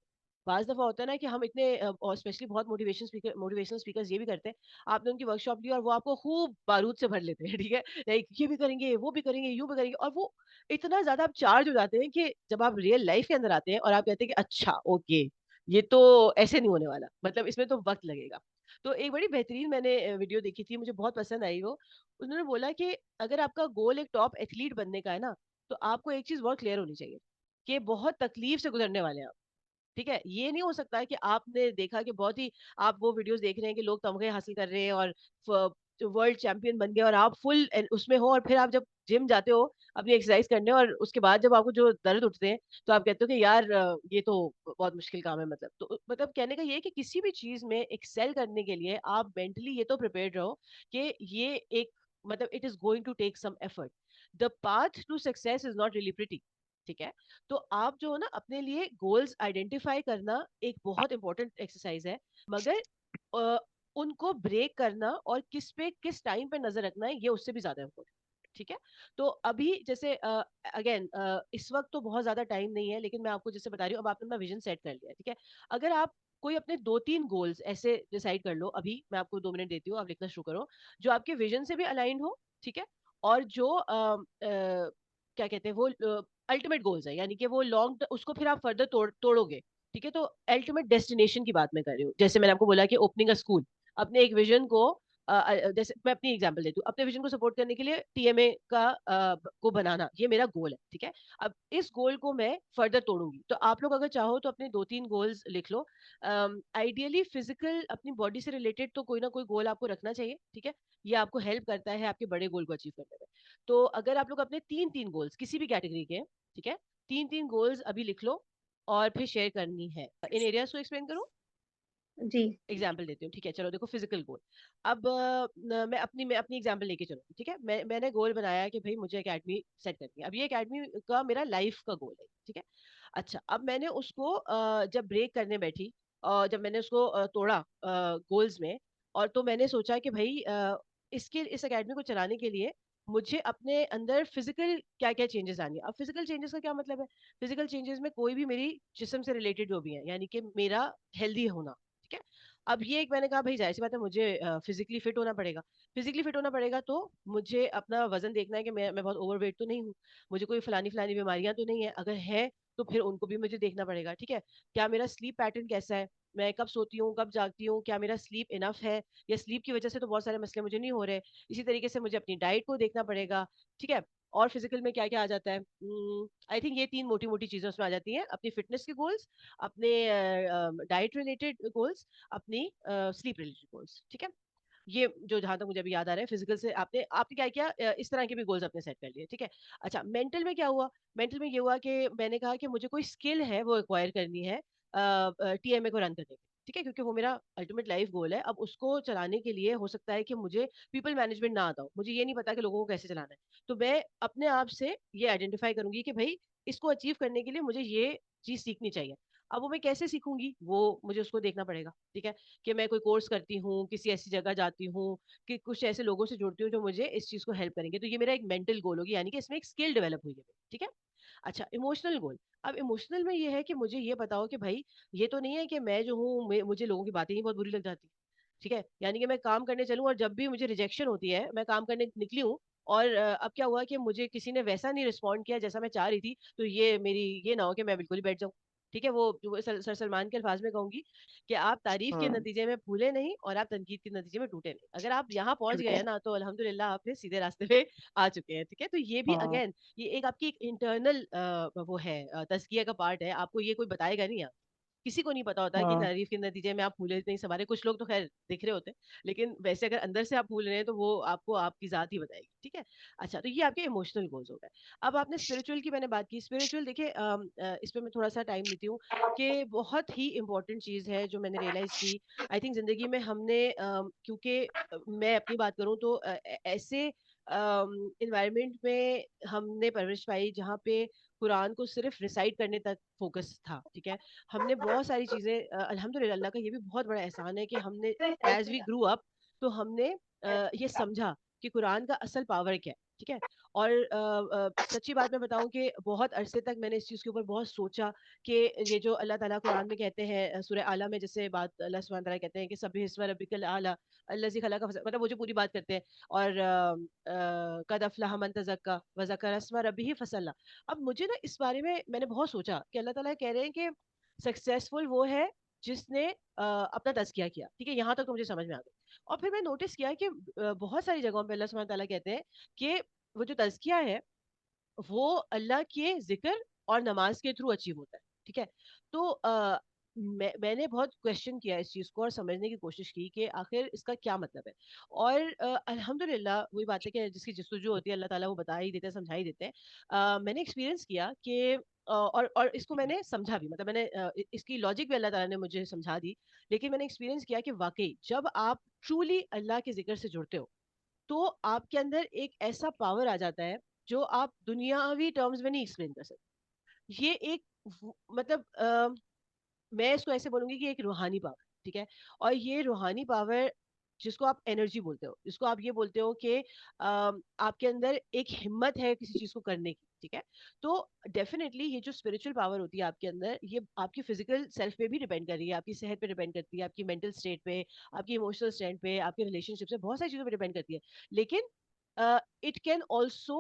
बाज दफा होता है ना कि हम इतने और स्पेशली बहुत मोटिवेशनल स्पीकर्स ये भी करते हैं, आपने उनकी वर्कशॉप ली और वो आपको खूब बारूद से भर लेते हैं, ठीक है? लाइक ये भी करेंगे, वो भी करेंगे, यूं भी करेंगे, और वो इतना ज्यादा आप चार्ज हो जाते हैं कि जब आप रियल लाइफ के अंदर आते हैं और आप कहते हैं कि अच्छा ओके, ये तो ऐसे नहीं होने वाला, मतलब इसमें तो वक्त लगेगा। तो एक बड़ी बेहतरीन मैंने वीडियो देखी थी, मुझे बहुत पसंद आई वो। उन्होंने बोला कि अगर आपका गोल एक टॉप एथलीट बनने का है ना, तो आपको एक चीज बहुत क्लियर होनी चाहिए कि बहुत तकलीफ से गुजरने वाले हैं आप, ठीक है? ये नहीं हो सकता है कि आपने देखा कि बहुत ही, आप वो वीडियोस देख रहे हैं कि लोग तमगे हासिल कर रहे हैं और वर्ल्ड चैंपियन बन गए, और आप फुल उसमें हो, और फिर आप जब जिम जाते हो अपनी एक्सरसाइज करने, और उसके बाद जब आपको जो दर्द उठते हैं, तो आप कहते हो कि यार ये तो बहुत मुश्किल काम है। मतलब तो मतलब कहने का ये है कि किसी भी चीज में एक्सेल करने के लिए आप मेंटली ये तो प्रिपेयर्ड रहो कि ये एक, मतलब it is going to take some effort. The path to success is not really pretty, ठीक है? तो आप जो है ना, अपने लिए गोल्स आइडेंटिफाई करना एक बहुत इंपॉर्टेंट एक्सरसाइज है, मगर अ, उनको ब्रेक करना और किस पे किस टाइम पे नजर रखना है, ये उससे भी ज्यादा इम्पोर्टेंट, ठीक है? तो अभी जैसे अगेन इस वक्त तो बहुत ज्यादा टाइम नहीं है, लेकिन मैं आपको जैसे बता रही हूँ, अब आपने अपना विजन सेट कर लिया है, ठीक है? अगर आप कोई अपने 2-3 गोल्स ऐसे डिसाइड कर लो, अभी मैं आपको 2 मिनट देती हूँ, आप लिखना शुरू करो, जो आपके विजन से भी अलाइंड हो, ठीक है? और जो क्या कहते हैं वो अल्टीमेट गोल्स है, यानी कि वो लॉन्ग, उसको फिर आप फर्दर तोड़ोगे, ठीक है? तो अल्टीमेट डेस्टिनेशन की बात मैं कर रही हूँ। जैसे मैंने आपको बोला कि ओपनिंग अ स्कूल, अपने एक विजन को जैसे मैं अपनी एग्जांपल देती हूँ, अपने विजन को सपोर्ट करने के लिए टीएमए का को बनाना, ये मेरा गोल है, ठीक है? अब इस गोल को मैं फर्दर तोड़ूंगी, तो आप लोग अगर चाहो तो अपने 2-3 गोल्स लिख लो। आइडियली फिजिकल, अपनी बॉडी से रिलेटेड तो कोई ना कोई गोल आपको रखना चाहिए, ठीक है? ये आपको हेल्प करता है आपके बड़े गोल को अचीव करने में। तो अगर आप लोग अपने 3-3 गोल्स किसी भी कैटेगरी के, ठीक है, 3-3 गोल्स अभी लिख लो और फिर शेयर करनी है। इन एरियाज को एक्सप्लेन करूं? जी। एग्जाम्पल देती हूँ, ठीक है? चलो देखो, फिजिकल गोल। अब मैं अपनी एग्जाम्पल लेके चलूँ, ठीक है? मैंने गोल बनाया कि भाई मुझे एकेडमी सेट करनी है। अब ये एकेडमी का मेरा लाइफ का गोल है, ठीक है? अच्छा, अब मैंने उसको जब ब्रेक करने बैठी, और जब मैंने उसको तोड़ा गोल्स में, और तो मैंने सोचा कि भाई इस एकेडमी को चलाने के लिए मुझे अपने अंदर फिजिकल क्या क्या चेंजेस आनी है। अब फिजिकल चेंजेस का क्या मतलब है? फिजिकल चेंजेस में कोई भी मेरी जिस्म से रिलेटेड जो भी है, यानी कि मेरा हेल्दी होना, ठीक है? अब ये एक मैंने कहा भाई जाहिर सी बात है, मुझे फिजिकली फिट होना पड़ेगा। फिजिकली फिट होना पड़ेगा तो मुझे अपना वजन देखना है कि मैं बहुत ओवरवेट तो नहीं हूँ, मुझे कोई फलानी फलानी बीमारियां तो नहीं है, अगर है तो फिर उनको भी मुझे देखना पड़ेगा, ठीक है? क्या मेरा स्लीप पैटर्न कैसा है, मैं कब सोती हूँ कब जागती हूँ, क्या मेरा स्लीप इनफ है, या स्लीप की वजह से तो बहुत सारे मसले मुझे नहीं हो रहे। इसी तरीके से मुझे अपनी डाइट को देखना पड़ेगा, ठीक है? और फिजिकल में क्या क्या आ जाता है, आई थिंक ये 3 मोटी मोटी चीजें उसमें आ जाती हैं, अपनी फिटनेस के गोल्स, अपने डाइट रिलेटेड गोल्स, अपनी स्लीप रिलेटेड गोल्स, ठीक है? ये जो जहां तक मुझे अभी याद आ रहा है, फिजिकल से आपने आपने क्या किया, इस तरह के भी गोल्स अपने सेट कर लिए, ठीक है? अच्छा, मेंटल में क्या हुआ? मेंटल में ये हुआ कि मैंने कहा कि मुझे कोई स्किल है वो एक्वायर करनी है टीएमए को रन करने के, ठीक है? क्योंकि वो मेरा अल्टीमेट लाइफ गोल है। अब उसको चलाने के लिए हो सकता है कि मुझे पीपल मैनेजमेंट ना आता हो, मुझे ये नहीं पता कि लोगों को कैसे चलाना है, तो मैं अपने आप से ये आइडेंटिफाई करूंगी कि भाई इसको अचीव करने के लिए मुझे ये चीज सीखनी चाहिए। अब वो मैं कैसे सीखूंगी, वो मुझे उसको देखना पड़ेगा, ठीक है? कि मैं कोई कोर्स करती हूँ, किसी ऐसी जगह जाती हूँ, कि कुछ ऐसे लोगों से जुड़ती हूँ जो मुझे इस चीज को हेल्प करेंगे, तो ये मेरा एक मेंटल गोल होगी, यानी कि इसमें एक स्किल डेवलप हुई है, ठीक है? अच्छा, इमोशनल गोल। अब इमोशनल में ये है कि मुझे ये बताओ कि भाई ये तो नहीं है कि मैं जो हूँ मुझे लोगों की बातें ही बहुत बुरी लग जाती, ठीक है? यानी कि मैं काम करने चलूँ और जब भी मुझे रिजेक्शन होती है, मैं काम करने निकली हूँ, और अब क्या हुआ कि मुझे किसी ने वैसा नहीं रिस्पॉन्ड किया जैसा मैं चाह रही थी, तो ये मेरी ये ना हो कि मैं बिल्कुल ही बैठ जाऊँ, ठीक है? वो जो सर सलमान के अल्फाज में कहूंगी कि आप तारीफ के हुँ, नतीजे में फूले नहीं, और आप तनकीद के नतीजे में टूटे नहीं। अगर आप यहाँ पहुंच ठीक गए है। हैं ना, तो अल्हम्दुलिल्लाह आप फिर सीधे रास्ते पे आ चुके हैं, ठीक है? तो ये भी हाँ, अगेन, ये एक आपकी एक इंटरनल वो है, तज़किया का पार्ट है, आपको ये कोई बताएगा नहीं, किसी को नहीं पता होता कि हाँ तारीफ के नतीजे में आप फूले नहीं समारे। कुछ लोग तो खैर दिख रहे होते हैं, लेकिन वैसे अगर अंदर से आप फूल रहे हैं तो वो आपको आपकी जात ही बताएगी। ठीक है। अच्छा, तो ये आपके इमोशनल गोल्स हो गए। अब आपने स्पिरिचुअल की मैंने बात की। स्पिरिचुअल देखिए, इस पे मैं थोड़ा सा टाइम लेती हूँ कि बहुत ही इंपॉर्टेंट चीज है जो मैंने रियलाइज की। आई थिंक जिंदगी में हमने क्योंकि मैं अपनी बात करूं तो ऐसे इन्वायरमेंट में हमने परवरिश पाई जहाँ पे कुरान को सिर्फ रिसाइट करने तक फोकस था। ठीक है। हमने बहुत सारी चीजें अल्हम्दुलिल्लाह, अल्लाह का ये भी बहुत बड़ा एहसान है कि हमने एज वी ग्रू अप तो हमने ये समझा कि कुरान का असल पावर क्या है। ठीक है। और सच्ची बात मैं बताऊं कि बहुत अरसे तक मैंने इस चीज़ के ऊपर बहुत सोचा कि ये जो अल्लाह ताला कुरान में कहते हैं सूरह आला में, जैसे बात अल्लाह सुब्हान ताला कहते हैं कि सब्बिह इस्मा रब्बिकल आला अल्लज़ी खलक़ मतलब वो जो पूरी बात करते हैं। और कद अफ़लह मन तज़क्का व ज़करा इस्मा रब्बिही फसल्ला। अब मुझे ना इस बारे में मैंने बहुत सोचा कि अल्लाह ताला कह रहे हैं कि सक्सेसफुल वो है जिसने अपना तज़किया किया। ठीक है, यहाँ तक तो मुझे समझ में आ गया। और फिर मैं नोटिस किया कि बहुत सारी जगहों पे अल्लाह सुब्हान ताला कहते हैं कि वो जो तज़किया है वो अल्लाह के जिक्र और नमाज के थ्रू अचीव होता है। ठीक है। तो मैंने बहुत क्वेश्चन किया इस चीज को और समझने की कोशिश की कि आखिर इसका क्या मतलब है। और अल्हम्दुलिल्लाह वही बात है कि जिसकी जस्तजू होती है अल्लाह ताला वो बता ही देते हैं, समझा ही देते हैं। मैंने एक्सपीरियंस किया कि और इसको मैंने समझा भी, मतलब मैंने इसकी लॉजिक भी अल्लाह ताला ने मुझे समझा दी। लेकिन मैंने एक्सपीरियंस किया कि वाकई जब आप ट्रूली अल्लाह के जिक्र से जुड़ते हो तो आपके अंदर एक ऐसा पावर आ जाता है जो आप दुनियावी टर्म्स में नहीं एक्सप्लेन कर सकते। ये एक मतलब मैं इसको ऐसे बोलूंगी कि एक रूहानी पावर। ठीक है। और ये रूहानी पावर जिसको आप एनर्जी बोलते हो, जिसको आप ये बोलते हो कि आपके अंदर एक हिम्मत है किसी चीज को करने की। ठीक है। तो डेफिनेटली ये जो स्पिरिचुअल पावर होती है आपके अंदर, ये आपकी फिजिकल सेल्फ पे भी डिपेंड कर रही है, आपकी सेहत पे डिपेंड करती है, आपकी मेंटल स्टेट पे, आपकी इमोशनल स्टेट पे, आपके रिलेशनशिप से, बहुत सारी चीजों पे डिपेंड करती है। लेकिन it can also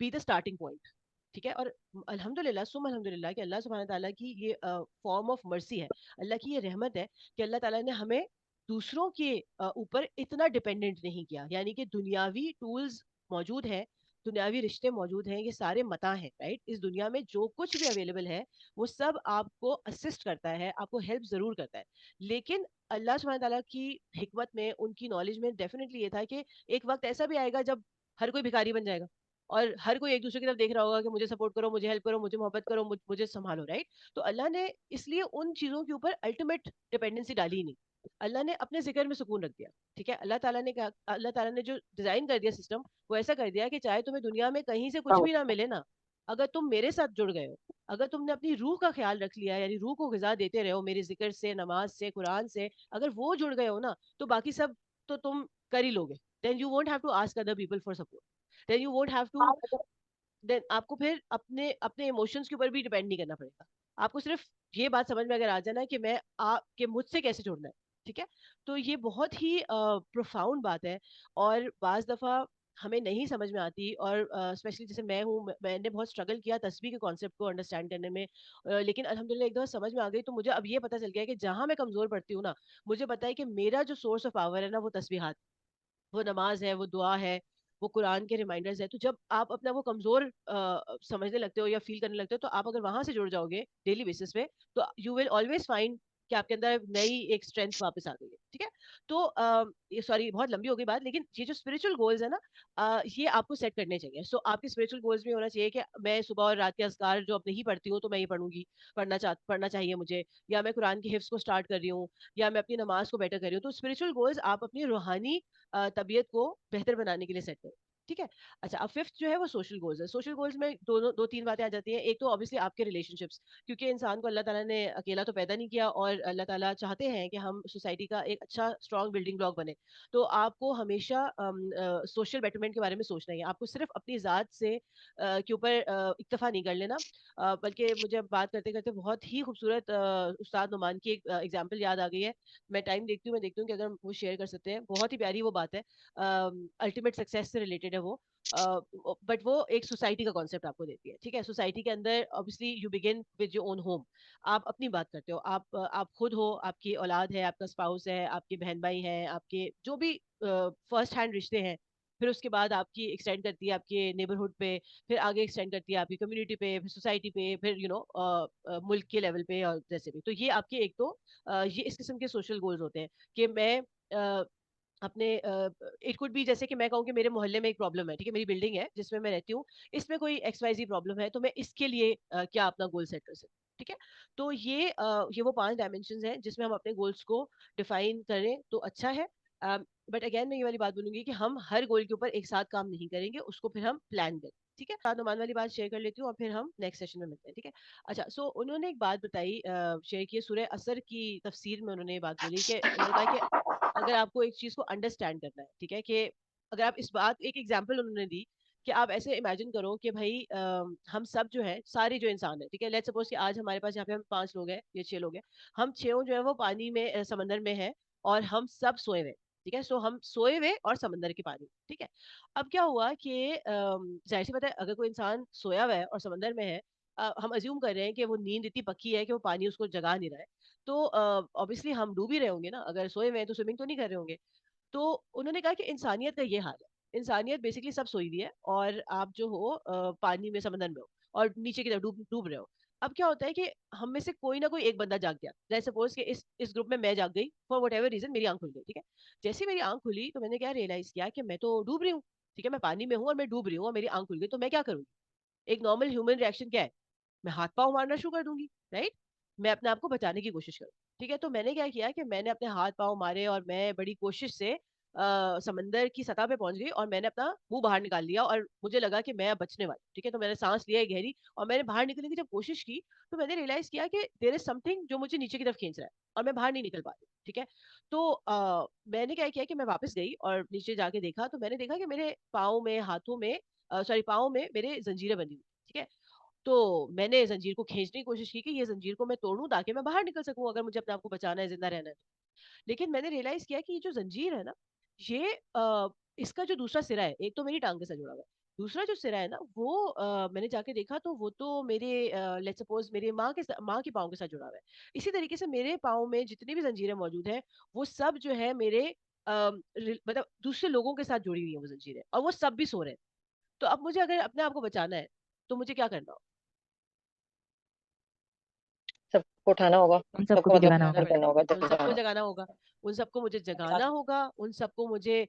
be the starting point. ठीक है। और अल्हम्दुलिल्लाह सुम अल्हम्दुलिल्लाह कि अल्लाह सुब्हान ताला की ये फॉर्म ऑफ मर्सी है, अल्लाह की ये रहमत है कि अल्लाह ताला ने हमें दूसरों के ऊपर इतना डिपेंडेंट नहीं किया। यानी कि दुनियावी टूल्स मौजूद हैं, दुनियावी रिश्ते मौजूद हैं, ये सारे मता हैं। राइट, इस दुनिया में जो कुछ भी अवेलेबल है वो सब आपको असिस्ट करता है, आपको हेल्प जरूर करता है। लेकिन अल्लाह सुब्हान ताला की हिकमत में, उनकी नॉलेज में डेफिनेटली ये था कि एक वक्त ऐसा भी आएगा जब हर कोई भिखारी बन जाएगा और हर कोई एक दूसरे की तरफ देख रहा होगा कि मुझे सपोर्ट करो, मुझे हेल्प करो, मुझे मोहब्बत करो, मुझे संभालो। राइट। तो अल्लाह ने इसलिए उन चीजों के ऊपर अल्टीमेट डिपेंडेंसी डाली ही नहीं। अल्लाह ने अपने जिक्र में सुकून रख दिया। ठीक है। अल्लाह ताला ने जो डिजाइन कर दिया सिस्टम, वो ऐसा कर दिया कि चाहे तुम्हें दुनिया में कहीं से कुछ भी ना मिले ना, अगर तुम मेरे साथ जुड़ गए हो, अगर तुमने अपनी रूह का ख्याल रख लिया, यानी रूह को ग़िज़ा देते रहे हो मेरे जिक्र से, नमाज से, कुरान से, अगर वो जुड़ गए हो ना, तो बाकी सब तो तुम कर ही लोगे। Then you won't have to ask other people for support. Then you won't have to, then आपको फिर अपने अपने इमोशंस के ऊपर भी डिपेंड नहीं करना पड़ेगा। आपको सिर्फ ये बात समझ में अगर आ जाना है कि मैं आपके मुझसे कैसे जुड़ना है। ठीक है। तो ये बहुत ही प्रोफाउंड बात है और बाज दफा हमें नहीं समझ में आती। और स्पेशली जैसे मैं हूँ, मैंने बहुत स्ट्रगल किया तस्बीह के कॉन्सेप्ट को अंडरस्टैंड करने में। लेकिन अल्हम्दुलिल्लाह एक दफा समझ में आ गई तो मुझे अब ये पता चल गया है कि जहां मैं कमजोर पड़ती हूँ ना, मुझे पता है कि मेरा जो सोर्स ऑफ पावर है ना वो तस्बीहात, वो नमाज है, वो दुआ है, वो कुरान के रिमाइंडर्स है। तो जब आप अपना वो कमजोर समझने लगते हो या फील करने लगते हो, तो आप अगर वहां से जुड़ जाओगे डेली बेसिस पे, तो यू विल ऑलवेज फाइंड कि आपके अंदर नई एक स्ट्रेंथ वापस आ गई है। ठीक है। तो ये सॉरी बहुत लंबी हो गई बात, लेकिन ये जो स्पिरिचुअल गोल्स है ना, ये आपको सेट करने चाहिए। सो आपके स्पिरिचुअल गोल्स में होना चाहिए कि मैं सुबह और रात के अज़कार जो अब नहीं पढ़ती हूँ तो मैं ये पढ़ूंगी, पढ़ना चाहिए मुझे, या मैं कुरान की हिफ्स को स्टार्ट कर रही हूँ, या मैं अपनी नमाज को बेटर कर रही हूँ। तो स्पिरिचुअल गोल्स आप अपनी रूहानी तबीयत को बेहतर बनाने के लिए सेट करें। ठीक है। अच्छा, अब फिफ्थ जो है वो सोशल गोल्स है। सोशल गोल्स में दो तीन बातें आ जाती हैं। एक तो ऑब्वियसली आपके रिलेशनशिप्स, क्योंकि इंसान को अल्लाह ताला ने अकेला तो पैदा नहीं किया और अल्लाह ताला चाहते हैं कि हम सोसाइटी का एक अच्छा स्ट्रॉन्ग बिल्डिंग ब्लॉक बने। तो आपको हमेशा सोशल बेटरमेंट के बारे में सोचना है। आपको सिर्फ अपनी ज़ात से के ऊपर इक्तफा नहीं कर लेना। बल्कि मुझे बात करते करते बहुत ही खूबसूरत उस्ताद नुमान की एक एग्जाम्पल याद आ गई है। मैं टाइम देखती हूँ, मैं देखती हूँ कि अगर वो शेयर कर सकते हैं, बहुत ही प्यारी वो बात है, अल्टीमेट सक्सेस से रिलेटेड है वो। बट वो एक सोसाइटी का कॉन्सेप्ट आपको देती है। ठीक है। सोसाइटी के अंदर obviously you begin with your own home. आप अपनी बात करते हो, आप खुद हो, आपकी औलाद है, आपका स्पाउस है, आपके बहन भाई हैं, आपके जो भी फर्स्ट हैंड रिश्ते हैं, फिर उसके बाद आपकी एक्सटेंड करती है आपके नेबरहुड पे, फिर आगे एक्सटेंड करती है आपकी कम्युनिटी पे, फिर सोसाइटी पे, फिर मुल्क के लेवल पे और जैसे भी। तो ये आपके एक तो ये इस किस्म के सोशल गोल्स होते हैं कि मैं अपने इट कुड बी जैसे कि मैं कहूँ कि मेरे मोहल्ले में एक प्रॉब्लम है, ठीक है, मेरी बिल्डिंग है जिसमें मैं रहती हूँ, इसमें कोई XYZ प्रॉब्लम है, तो मैं इसके लिए क्या अपना गोल सेट कर सकती हूँ। ठीक है, तो ये वो 5 डायमेंशन हैं जिसमें हम अपने गोल्स को डिफाइन करें तो अच्छा है। बट अगेन मैं ये वाली बात बोलूंगी कि हम हर गोल के ऊपर एक साथ काम नहीं करेंगे, उसको फिर हम प्लान करें। ठीक है, अनुमान वाली बात शेयर कर लेती हूँ और फिर हम नेक्स्ट सेशन में मिलते हैं। ठीक है, अच्छा, सो उन्होंने एक बात बताई, शेयर की, सूरह असर की तफसीर में उन्होंने ये बात बोली कि उन्होंने कहा कि अगर आपको एक चीज को अंडरस्टैंड करना है, ठीक है, कि अगर आप इस बात, एक एग्जांपल उन्होंने दी कि आप ऐसे इमेजिन करो कि भाई हम सब जो है, सारे जो इंसान है, ठीक है, लेट्स सपोज कि आज हमारे पास यहाँ पे हम 5 लोग हैं या 6 लोग हैं, हम 6 जो है वो पानी में समंदर में है और हम सब सोए हुए हैं, ठीक है, सो हम सोए हुए और समंदर के पानी, ठीक है। अब क्या हुआ कि जाहिर सी बात है, अगर कोई इंसान सोया हुआ है और समंदर में है, हम अज्यूम कर रहे हैं कि वो नींद इतनी पक्की है कि वो पानी उसको जगा नहीं रहा है, तो ऑब्वियसली हम डूब ही रहे होंगे ना, अगर सोए हुए हैं तो स्विमिंग तो नहीं कर रहे होंगे। तो उन्होंने कहा कि इंसानियत का ये हाल है, इंसानियत बेसिकली सब सोई हुई है और आप जो हो पानी में, समंदर में हो और नीचे की तरफ डूब डूब रहे हो। अब क्या होता है कि हम में से कोई ना कोई एक बंदा जाग गया, जैसे सपोज कि इस ग्रुप में मैं जाग गई फॉर वट एवर रीजन, मेरी आंख खुल गई, ठीक है। जैसे ही मेरी आंख खुली तो मैंने क्या रियलाइज किया कि मैं तो डूब रही हूँ, ठीक है, मैं पानी में हूँ और मैं डूब रही हूँ और मेरी आंख खुल गई, तो मैं क्या करूंगी? एक नॉर्मल ह्यूमन रिएक्शन क्या है? मैं हाथ पांव मारना शुरू कर दूंगी, राइट? मैं अपने आप को बचाने की कोशिश करूँ, ठीक है। तो मैंने क्या किया कि मैंने अपने हाथ पांव मारे और मैं बड़ी कोशिश से समंदर की सतह पे पहुंच गई और मैंने अपना मुंह बाहर निकाल लिया और मुझे लगा कि मैं अब बचने वाली, ठीक है। तो मैंने सांस लिया एक गहरी और मैंने बाहर निकलने की जब कोशिश की, तो मैंने रियलाइज किया कि देयर इज समथिंग जो मुझे नीचे की तरफ खींच रहा है और मैं बाहर नहीं निकल पा रही, ठीक है। तो मैंने क्या किया कि मैं वापस गई और नीचे जाके देखा, तो मैंने देखा कि मेरे पाँव में, हाथों में, सॉरी, पाँव में मेरे जंजीरें बंधी हुई, ठीक है। तो मैंने ज़ंजीर को खींचने की कोशिश की कि ये ज़ंजीर को मैं तोड़ूँ ताकि मैं बाहर निकल सकूँ, अगर मुझे अपने आप को बचाना है, ज़िंदा रहना है तो। लेकिन मैंने रियलाइज़ किया कि ये जो ज़ंजीर है ना, ये इसका जो दूसरा सिरा है, एक तो मेरी टाँग के साथ जुड़ा हुआ है। दूसरा जो सिरा है ना, वो मैंने जाके देखा तो वो तो मेरे लेट्स सपोज़ मेरी माँ के पाँव के साथ जुड़ा हुआ है। इसी तरीके से मेरे पाँव में जितनी भी ज़ंजीरें मौजूद हैं, वो सब जो है मेरे मतलब दूसरे लोगों के साथ जुड़ी हुई हैं वो ज़ंजीरें, और वो सब भी सो रहे हैं। तो अब मुझे अगर अपने आप को बचाना है, तो मुझे क्या करना होगा? सबको उठाना होगा, उन सबको सबको भी मतलब जगाना उधर होगा। करना होगा, उन सबको जगाना। जगाना होगा, उन सबको मुझे जगाना होगा, उन सबको मुझे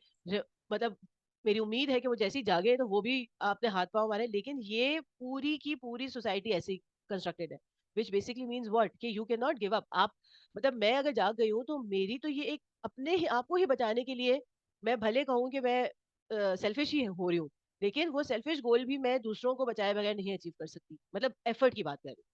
मतलब मेरी उम्मीद है कि वो जैसे ही जागे तो वो भी अपने हाथ पांव मारे। लेकिन ये पूरी की पूरी सोसाइटी ऐसी कंस्ट्रक्टेड है, विच बेसिकली मीन्स व्हाट, कि you can not give up. आप मतलब मैं अगर जाग गई हूँ तो मेरी तो ये एक अपने ही आप को ही बचाने के लिए, मैं भले कहूँ कि मैं सेल्फिश ही हो रही हूँ, लेकिन वो सेल्फिश गोल भी मैं दूसरों को बचाए बगैर नहीं अचीव कर सकती, मतलब एफर्ट की बात कर रही हूँ।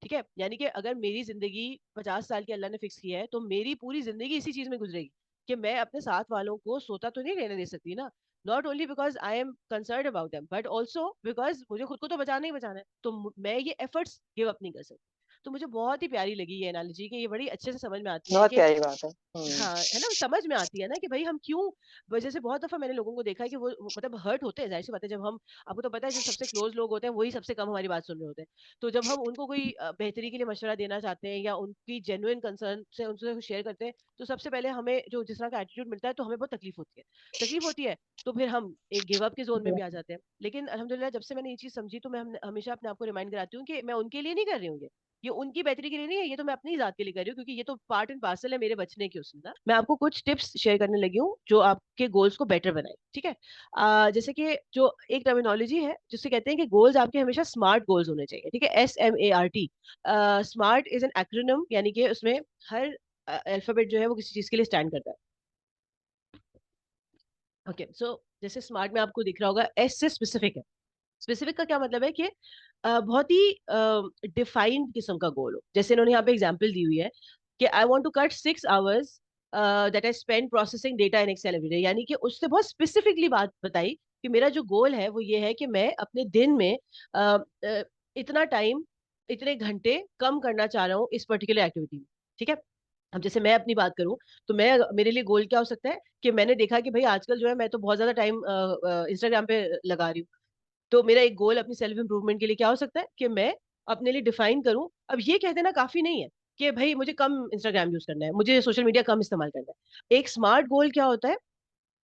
ठीक है, यानी कि अगर मेरी जिंदगी 50 साल की अल्लाह ने फिक्स की है, तो मेरी पूरी जिंदगी इसी चीज में गुजरेगी कि मैं अपने साथ वालों को सोता तो नहीं रहने दे सकती ना। Not only because I am concern about them, but also because मुझे खुद को तो बचाना ही बचाना है, तो मैं ये एफर्ट्स गिव अप नहीं कर सकती। तो मुझे बहुत ही प्यारी लगी ये एनालॉजी, कि ये बड़ी अच्छे से समझ में आती है बहुत कि प्यारी बात है। हाँ, है ना, समझ में आती है ना कि भाई हम क्यों, वजह से बहुत दफा मैंने लोगों को देखा है कि वो मतलब हर्ट होते हैं, जाहिर सी बात है, जब हम, आपको तो पता है, जो सबसे क्लोज लोग होते हैं वही सबसे कम हमारी बात सुन रहे होते हैं। तो जब हम उनको कोई बेहतरी के लिए मशवरा देना चाहते हैं या उनकी जेन्युइन कंसर्न से उनसे शेयर करते हैं, तो सबसे पहले हमें जो जिस तरह का एटीट्यूड मिलता है तो हमें बहुत तकलीफ होती है, तो फिर हम एक गिव अप के जोन में भी आ जाते हैं। लेकिन अल्हम्दुलिल्लाह जब से मैंने ये चीज समझी, तो मैं हमेशा अपने आप को रिमाइंड कराती हूँ कि मैं उनके लिए नहीं कर रही हूँ, ये उनकी बेहतरी के लिए नहीं है, ये तो मैं अपनी जात के लिए कर रही हूँ, क्योंकि ये तो पार्ट एंड पार्सल है मेरे बचने की उसमें ना। मैं आपको कुछ टिप्स शेयर करने लगी हूँ जो आपके गोल्स को बेटर बनाए, ठीक है। जैसे कि जो एक टर्मिनोलॉजी है जिससे कहते हैं कि गोल्स आपके हमेशा स्मार्ट गोल्स होने चाहिए, ठीक है, SMART। Smart is an acronym, यानी कि उसमें हर अल्फाबेट जो है वो किसी चीज के लिए स्टैंड करता है। ओके, सो जैसे स्मार्ट में आपको दिख रहा होगा, S से स्पेसिफिक है। स्पेसिफिक का क्या मतलब है कि बहुत ही डिफाइंड किस्म का गोल हो। जैसे इन्होंने यहाँ पे एग्जांपल दी हुई है कि I want to cut 6 hours that I spend processing data in Excel every day, यानी कि उससे बहुत स्पेसिफिकली बात बताई कि मेरा जो गोल है वो ये है कि मैं अपने दिन में इतना टाइम, इतने घंटे कम करना चाह रहा हूँ इस पर्टिकुलर एक्टिविटी में, ठीक है। अब जैसे मैं अपनी बात करूं, तो मैं, मेरे लिए गोल क्या हो सकता है कि मैंने देखा कि भाई आजकल जो है मैं तो बहुत ज्यादा टाइम इंस्टाग्राम पे लगा रही हूँ। तो मेरा एक गोल अपनी सेल्फ इंप्रूवमेंट के लिए क्या हो सकता है कि मैं अपने लिए डिफाइन करूं, अब ये कह देना काफी नहीं है कि भाई मुझे कम इंस्टाग्राम यूज करना है, मुझे सोशल मीडिया कम इस्तेमाल करना है। एक स्मार्ट गोल क्या होता है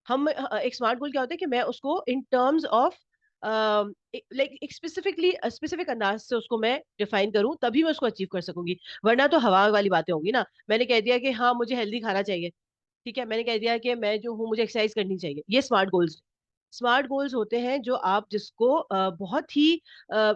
हम एक स्मार्ट गोल क्या होता है कि मैं उसको इन टर्म्स ऑफ लाइक एक स्पेसिफिक अंदाज से उसको मैं डिफाइन करूं, तभी मैं उसको अचीव कर सकूंगी। वरना तो हवा वाली बातें होंगी ना। मैंने कह दिया कि हाँ मुझे हेल्दी खाना चाहिए, ठीक है, मैंने कह दिया कि मैं जो हूँ मुझे एक्सरसाइज करनी चाहिए, ये स्मार्ट गोल्स होते हैं जो आप जिसको बहुत ही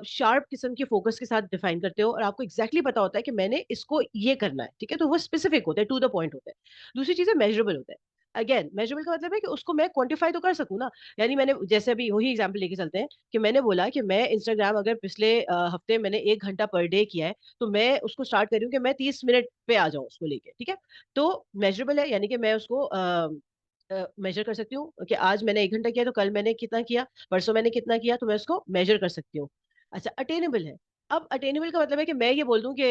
शार्प किस्म के फोकस के साथ डिफाइन करते हो और आपको एग्जैक्टली पता होता है कि मैंने इसको ये करना है, ठीक है, तो वो स्पेसिफिक होता है, टू द पॉइंट होता है। दूसरी चीज है मेजरेबल होता है। अगेन मेजरेबल का मतलब है कि उसको मैं क्वांटिफाई तो कर सकूं ना। यानी मैंने जैसे अभी वही एग्जांपल लेके चलते हैं कि मैंने बोला कि मैं इंस्टाग्राम अगर पिछले हफ्ते मैंने 1 घंटा पर डे किया है, तो मैं उसको स्टार्ट कर रही हूँ कि मैं 30 मिनट पे आ जाऊँ उसको लेके, ठीक है। तो मेजरेबल है, यानी कि मैं उसको मेजर कर सकती हूँ कि आज मैंने 1 घंटा किया तो कल मैंने कितना किया, परसों मैंने कितना किया, तो मैं उसको मेजर कर सकती हूँ। अच्छा, अटेनेबल है। अब अटेनेबल का मतलब है कि मैं ये बोल दूं कि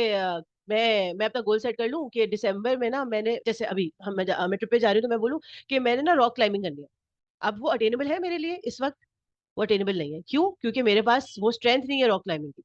मैं अपना गोल सेट कर लूं कि दिसंबर में ना मैंने, जैसे अभी मैं ट्रिप पे जा रही हूँ तो मैं बोलूं कि मैंने ना रॉक क्लाइंबिंग करनी है। अब वो अटेनेबल है मेरे लिए इस वक्त? वो अटेनेबल नहीं है। क्यों? क्योंकि मेरे पास वो स्ट्रेंथ नहीं है रॉक क्लाइंबिंग की,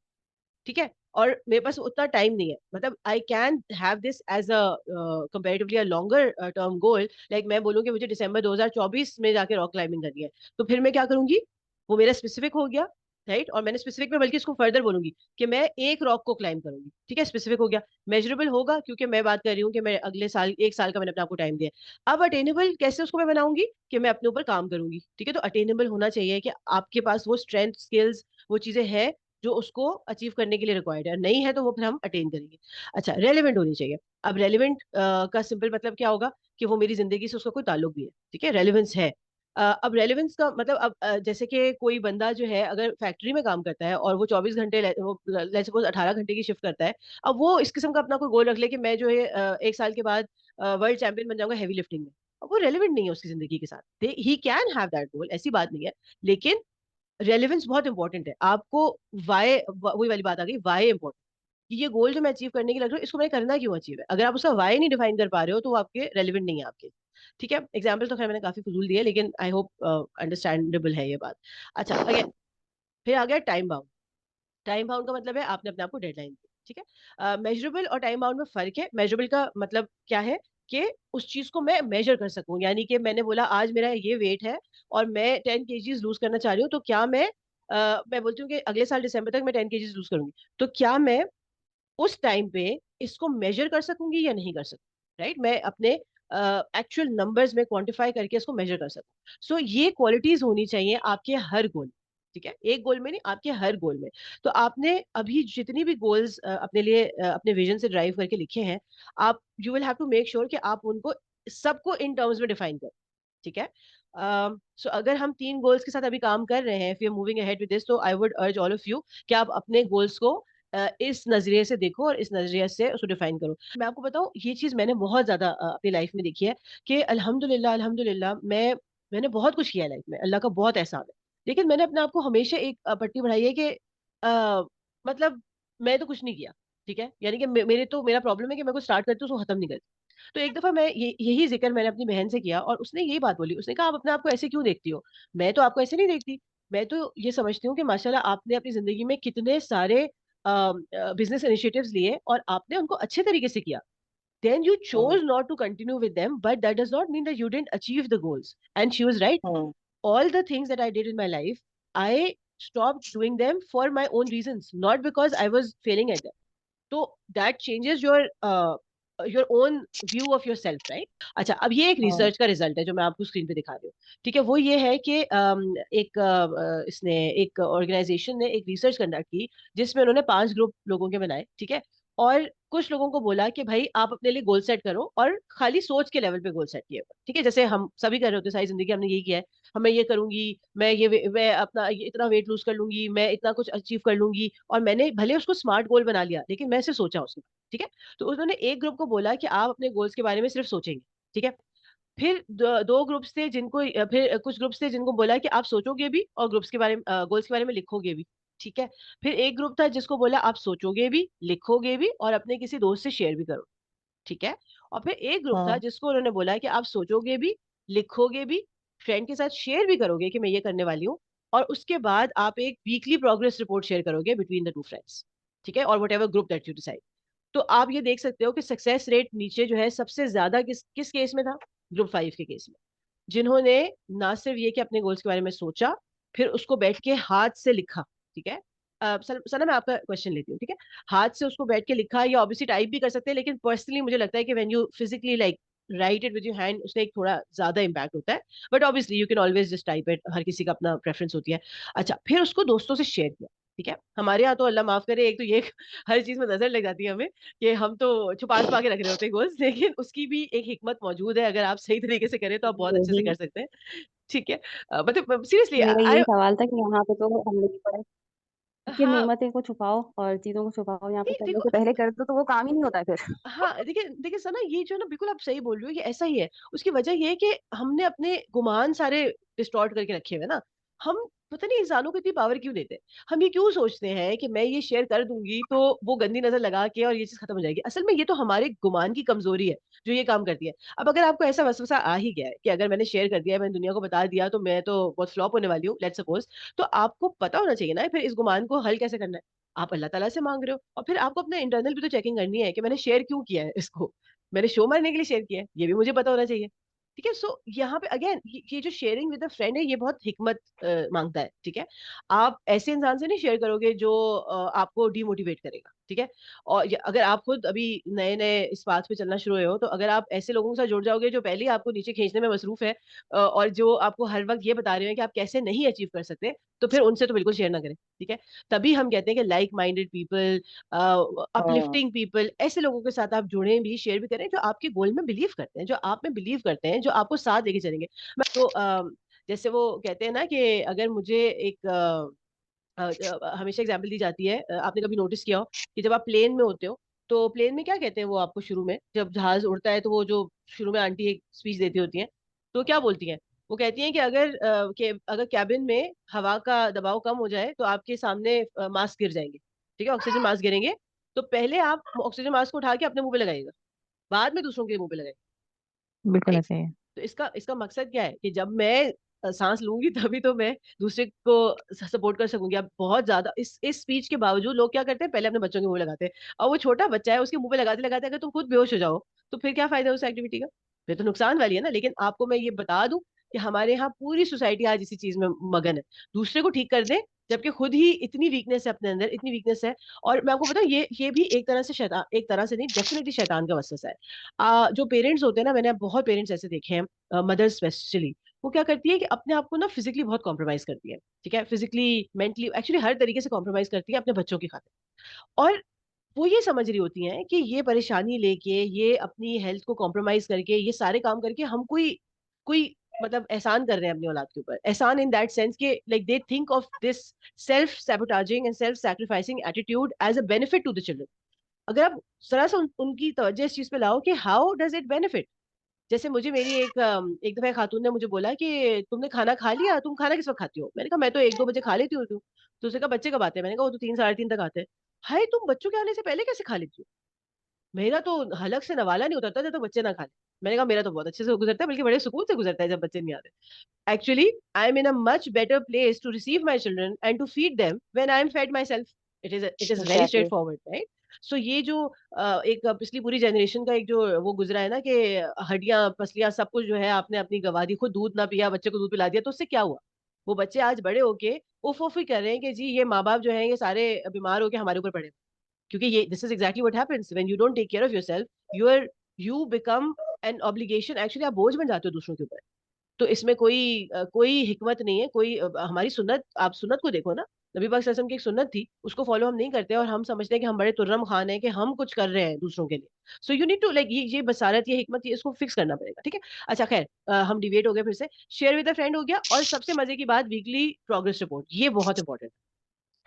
ठीक है, और मेरे पास उतना टाइम नहीं है। मतलब I can have this as a comparatively a longer term goal. Like मैं बोलूँ कि मुझे दिसंबर 2024 में जाके रॉक क्लाइंबिंग करनी है, तो फिर मैं क्या करूंगी, वो मेरा स्पेसिफिक हो गया, राइट। और मैंने स्पेसिफिक में बल्कि इसको फर्दर बोलूंगी कि मैं एक रॉक को क्लाइम करूंगी, ठीक है, स्पेसिफिक हो गया। मेजरेबल होगा क्योंकि मैं बात कर रही हूँ कि मैं अगले साल, 1 साल का मैंने अपने आपको टाइम दिया है। अब अटेनेबल कैसे उसको मैं बनाऊंगी कि मैं अपने ऊपर काम करूंगी, ठीक है। तो अटेनेबल होना चाहिए कि आपके पास वो स्ट्रेंथ, स्किल्स, वो चीजें हैं जो उसको अचीव करने के लिए रिक्वायर्ड है। नहीं है तो वो फिर हम अटेन करेंगे। अच्छा, रेलिवेंट होनी चाहिए। अब रेलिवेंट का सिंपल मतलब क्या होगा कि वो मेरी जिंदगी से उसका कोई ताल्लुक भी है, ठीक है, रेलिवेंस है। अब रेलिवेंस का मतलब, अब जैसे कि कोई बंदा जो है अगर फैक्ट्री में काम करता है और वो 24 घंटे, वो लेट्स सपोज 18 घंटे की शिफ्ट करता है। अब वो इस किस्म का अपना कोई गोल रख ले कि मैं जो है 1 साल के बाद वर्ल्ड चैंपियन बन जाऊंगा हैवी लिफ्टिंग में। अब वो रेलिवेंट नहीं है उसकी जिंदगी के साथ। He can have that goal, ऐसी बात नहीं है, लेकिन रेलिवेंस बहुत इंपॉर्टेंट है आपको। वाई, वही वाली बात आ गई, वाई इंपॉर्टेंट, कि ये गोल जो मैं अचीव करने के लग रहा हूँ इसको मैंने करना क्यों अचीव है। अगर आप उसका वाई नहीं डिफाइन कर पा रहे हो तो वो आपके रेलिवेंट नहीं है आपके, ठीक है। एग्जाम्पल तो खैर मैंने काफी फजूल दिए, लेकिन आई होप अंडरस्टैंडेबल है ये बात। अच्छा, अगेन फिर आ गया टाइम बाउंड। टाइम बाउंड का मतलब है आपने अपने आप को डेडलाइन दी, ठीक है। मेजरेबल और टाइम बाउंड में फर्क है। मेजरेबल का मतलब क्या है कि उस चीज को मैं मेजर कर सकूं, यानी कि मैंने बोला आज मेरा ये वेट है और मैं 10 kgs लूज करना चाह रही हूँ, तो क्या मैं बोलती हूँ कि अगले साल दिसंबर तक मैं 10 kgs लूज करूंगी, तो क्या मैं उस टाइम पे इसको मेजर कर सकूंगी या नहीं कर सकूंगी, राइट। मैं अपने एक्चुअल नंबर्स में क्वांटिफाई करके इसको मेजर कर सकूं। सो ये क्वालिटीज होनी चाहिए आपके हर गोल, ठीक है, एक गोल में नहीं, आपके हर गोल में। तो आपने अभी जितनी भी गोल्स अपने लिए अपने विजन से ड्राइव करके लिखे हैं, आप you will have to make sure कि आप उनको सबको इन टर्म्स में डिफाइन करें, ठीक है। सो अगर हम 3 गोल्स के साथ अभी काम कर रहे हैं, if you are moving ahead with this, तो I would urge all of you कि आप अपने गोल्स को इस नजरिए से देखो और इस नजरिए से उसको डिफाइन करो। मैं आपको बताऊं, ये चीज मैंने बहुत ज्यादा अपनी लाइफ में देखी है कि अल्हम्दुलिल्लाह अल्हम्दुलिल्लाह मैंने बहुत कुछ किया है लाइफ में, अल्लाह का बहुत एहसान है। लेकिन मैंने अपने आप को हमेशा एक पट्टी बढ़ाई है कि मतलब मैं तो कुछ नहीं किया, ठीक है, यानी कि मेरा प्रॉब्लम है कि मैं कुछ स्टार्ट करती हूँ उसको खत्म नहीं करती। तो एक दफा मैं यही जिक्र मैंने अपनी बहन से किया और उसने यही बात बोली। उसने कहा आप अपने आप को ऐसे क्यों देखती हो? मैं तो आपको ऐसे नहीं देखती। मैं तो ये समझती हूँ कि माशाल्लाह आपने अपनी जिंदगी में कितने सारे बिजनेस इनिशिएटिव्स लिए और आपने उनको अच्छे तरीके से किया। Then you hmm chose not to continue with them, but that does not mean that you didn't achieve the goals. And she was right. Hmm All the things that I did in my life, I stopped doing them for my own reasons, not because I was failing at them. तो that changes your own view of your self, right. अच्छा, अब ये एक हम्म research का result है जो मैं आपको स्क्रीन पे दिखा रही हूँ, ठीक है। वो ये है कि इसने एक ऑर्गेनाइजेशन ने एक रिसर्च कंडक्ट की जिसमें उन्होंने 5 ग्रुप लोगों के बनाए, ठीक है। और कुछ लोगों को बोला कि भाई आप अपने लिए गोल सेट करो और खाली सोच के लेवल पे गोल सेट किए, ठीक है, जैसे हम सभी कर रहे होते हैं सारी जिंदगी, हमने यही किया है। मैं ये करूंगी, मैं अपना इतना वेट लूज कर लूंगी, मैं इतना कुछ अचीव कर लूंगी, और मैंने भले उसको स्मार्ट गोल बना लिया लेकिन मैं सिर्फ सोचा उसमें, ठीक है। तो उन्होंने एक ग्रुप को बोला कि आप अपने गोल्स के बारे में सिर्फ सोचेंगे, ठीक है। फिर दो ग्रुप्स थे जिनको फिर कुछ ग्रुप्स थे जिनको बोला कि आप सोचोगे भी और ग्रुप्स के बारे में, गोल्स के बारे में लिखोगे भी, ठीक है। फिर एक ग्रुप था जिसको बोला आप सोचोगे भी, लिखोगे भी और अपने किसी दोस्त से शेयर भी करो, ठीक है। और फिर एक ग्रुप था हम्म जिसको उन्होंने बोला कि आप सोचोगे भी, लिखोगे भी, फ्रेंड के साथ शेयर भी करोगे कि मैं ये करने वाली हूँ, और उसके बाद आप एक वीकली प्रोग्रेस रिपोर्ट शेयर करोगे बिटवीन द टू फ्रेंड्स, ठीक है, और what ever group that you decide. तो आप ये देख सकते हो कि सक्सेस रेट नीचे जो है सबसे ज्यादा किस किस केस में था? ग्रुप 5 के केस में। जिन्होंने ना सिर्फ ये कि अपने गोल्स के बारे में सोचा, फिर उसको बैठ के हाथ से लिखा। ठीक है। सना मैं आपका क्वेश्चन लेती हूँ, ठीक है। हाथ से उसको बैठ के लिखा, या ऑब्वियसली टाइप भी कर सकते हैं, लेकिन पर्सनली मुझे लगता है कि when you physically like write it with your hand, उसका एक थोड़ा ज्यादा इम्पैक्ट होता है। But obviously you can always just type it, हर किसी का अपना प्रेफरेंस होती है। अच्छा, फिर उसको दोस्तों से शेयर किया। ठीक है। हमारे यहाँ तो अल्लाह माफ करे, एक तो ये हर चीज में नजर लग जाती है हमें, कि हम तो छुपा छुपा के रख रहे होते हैं गोल्स, लेकिन उसकी भी एक हिकमत मौजूद है। अगर आप सही तरीके से करें तो आप बहुत अच्छे से यही कर सकते हैं। ठीक है। मतलब सीरियसली मेरा आई। यही सवाल था कि यहाँ पे तो हम लोग पड़े कि हाँ। नेमतें को छुपाओ और चीजों को छुपाओ, यहाँ पे नहीं करने देखो, से पहले कर दो तो वो काम ही नहीं होता है फिर। हाँ देखिए देखिए सना, ये जो है ना, बिल्कुल आप सही बोल रहे हो, ये ऐसा ही है। उसकी वजह ये है कि हमने अपने गुमान सारे डिस्टॉर्ट करके रखे हुए हैं ना। हम पता नहीं इंसानों को इतनी पावर क्यों देते हैं। हम ये क्यों सोचते हैं कि मैं ये शेयर कर दूंगी तो वो गंदी नजर लगा के और ये चीज खत्म हो जाएगी। असल में ये तो हमारे गुमान की कमजोरी है जो ये काम करती है। अब अगर आपको ऐसा वसवसा आ ही गया है कि अगर मैंने शेयर कर दिया है, मैंने दुनिया को बता दिया, तो मैं तो बहुत फ्लॉप होने वाली हूँ, लेट्स सपोज, तो आपको पता होना चाहिए ना फिर इस गुमान को हल कैसे करना है। आप अल्लाह ताला से मांग रहे हो, और फिर आपको अपने इंटरनल भी तो चेकिंग करनी है कि मैंने शेयर क्यों किया है इसको। मैंने शो मारने के लिए शेयर किया है, ये भी मुझे पता होना चाहिए। ठीक है। सो यहाँ पे अगेन ये जो शेयरिंग विद अ फ्रेंड है, ये बहुत हिकमत मांगता है। ठीक है। आप ऐसे इंसान से नहीं शेयर करोगे जो आपको डिमोटिवेट करेगा। ठीक है। और अगर आप खुद अभी नए नए इस पाथ पे चलना शुरू हुए हो, तो अगर आप ऐसे लोगों के साथ जुड़ जाओगे जो पहले ही आपको नीचे खींचने में मसरूफ है, और जो आपको हर वक्त ये बता रहे हैं कि आप कैसे नहीं अचीव कर सकते, तो फिर उनसे तो बिल्कुल शेयर ना करें। ठीक है। तभी हम कहते हैं कि लाइक माइंडेड पीपल, हाँ अपलिफ्टिंग पीपल, ऐसे लोगों के साथ आप जुड़ें भी, शेयर भी करें, जो आपके गोल में बिलीव करते हैं, जो आप में बिलीव करते हैं, जो आपको साथ लेके चलेंगे। मैं तो जैसे वो कहते हैं ना कि अगर मुझे एक हमेशा एग्जाम्पल दी जाती है, आपने कभी नोटिस किया हो कि जब आप प्लेन में होते हो, तो प्लेन में क्या कहते हैं वो आपको शुरू में, जब जहाज उड़ता है, तो वो जो शुरू में आंटी एक स्पीच देती होती हैं, तो क्या बोलती हैं। वो कहती हैं कि अगर कैबिन में हवा का दबाव कम हो जाए तो आपके सामने मास्क गिर जाएंगे। ठीक है, ऑक्सीजन मास्क गिरेंगे। तो पहले आप ऑक्सीजन मास्क को उठा के अपने मुंह पे लगाइएगा, बाद में दूसरों के मुंह पे लगाइएगा। बिल्कुल राइट। ऐसे ही है। तो इसका इसका मकसद क्या है कि जब मैं सांस लूंगी तभी तो मैं दूसरे को सपोर्ट कर सकूंगी। अब बहुत ज्यादा इस स्पीच के बावजूद लोग क्या करते हैं, पहले अपने बच्चों के मुंह में लगाते हैं, और वो छोटा बच्चा है, उसके मुंह पे लगाते लगाते अगर तुम खुद बेहोश हो जाओ, तो फिर क्या फायदा उस एक्टिविटी का। फिर तो नुकसान वाली है ना। लेकिन आपको मैं ये बता दूं कि हमारे यहाँ पूरी सोसाइटी आज इसी चीज में मगन है, दूसरे को ठीक कर दे, जबकि खुद ही इतनी वीकनेस है, अपने अंदर इतनी वीकनेस है। और मैं आपको बताऊं, ये भी एक तरह से शैतान, एक तरह से नहीं, डेफिनेटली शैतान का वसवसा है। जो पेरेंट्स होते हैं ना, मैंने बहुत पेरेंट्स ऐसे देखे हैं, मदर्स स्पेशली, वो क्या करती है कि अपने आप को ना फिजिकली बहुत कॉम्प्रोमाइज करती है। ठीक है। फिजिकली, मेंटली, एक्चुअली हर तरीके से कॉम्प्रोमाइज करती है अपने बच्चों की खातिर। और वो ये समझ रही होती हैं कि ये परेशानी लेके, ये अपनी हेल्थ को कॉम्प्रोमाइज करके, ये सारे काम करके हम कोई कोई मतलब एहसान कर रहे हैं अपनी औलाद के ऊपर। एहसान इन दैट सेंस कि like they think of this self sabotaging and self sacrificing attitude as a benefit to the children. अगर आप जरा सा उनकी तवज्जो इस चीज पे लाओ कि हाउ डज इट बेनिफिट। जैसे मुझे मेरी एक दफा खातून ने मुझे बोला कि तुमने खाना खा लिया, तुम खाना किस वक्त खाती हो। मैंने कहा मैं तो 1-2 बजे खा लेती हूँ। तो उसने कहा बच्चे कब आते हैं। मैंने कहा वो तो 3-3:30 तक आते हैं। हाय, तुम बच्चों के आने से पहले कैसे खा लेती हो। मेरा तो हलक से नवाला नहीं उतरता जब तक बच्चे ना खा ले। मैंने कहा मेरा तो बहुत अच्छे से गुजरता है, बल्कि बड़े सुकून से गुजरता है जब बच्चे नहीं आते। Actually, I am in a much better place to receive my children and to feed them when I am fed myself. It is very exactly. straightforward, right? So ये जो एक पिछली पूरी जनरेशन का एक जो वो गुजरा है ना, कि हड्डियां पसलियां सब कुछ जो है आपने अपनी गवा दी, खुद दूध ना पिया, बच्चे को दूध पिला दिया, तो उससे क्या हुआ। वो बच्चे आज बड़े होके उफ उफ ही कर रहे हैं कि जी ये माँ बाप जो है ये सारे बीमार होके हमारे ऊपर पड़े। क्योंकि ये this is exactly what happens when you don't take care of yourself. You become an obligation, actually आप बोझ बन जाते हो दूसरों के ऊपर। तो इसमें कोई हिकमत नहीं है, हमारी सुन्नत, आप सुन्नत को देखो ना। नबी पाक सल्लल्लाहु अलैहि वसल्लम की एक सुन्नत थी, उसको फॉलो हम नहीं करते, और हम समझते हैं कि हम बड़े तुर्रम खान हैं कि हम कुछ कर रहे हैं दूसरों के लिए। So you need to like ये बसारत, ये हिकमत, ये इसको फिक्स करना पड़ेगा। ठीक है। अच्छा खैर, हम डिबेट हो गए फिर से। शेयर विद अ फ्रेंड हो गया, और सबसे मजे की बात, वीकली प्रोग्रेस रिपोर्ट, ये बहुत इंपॉर्टेंट है।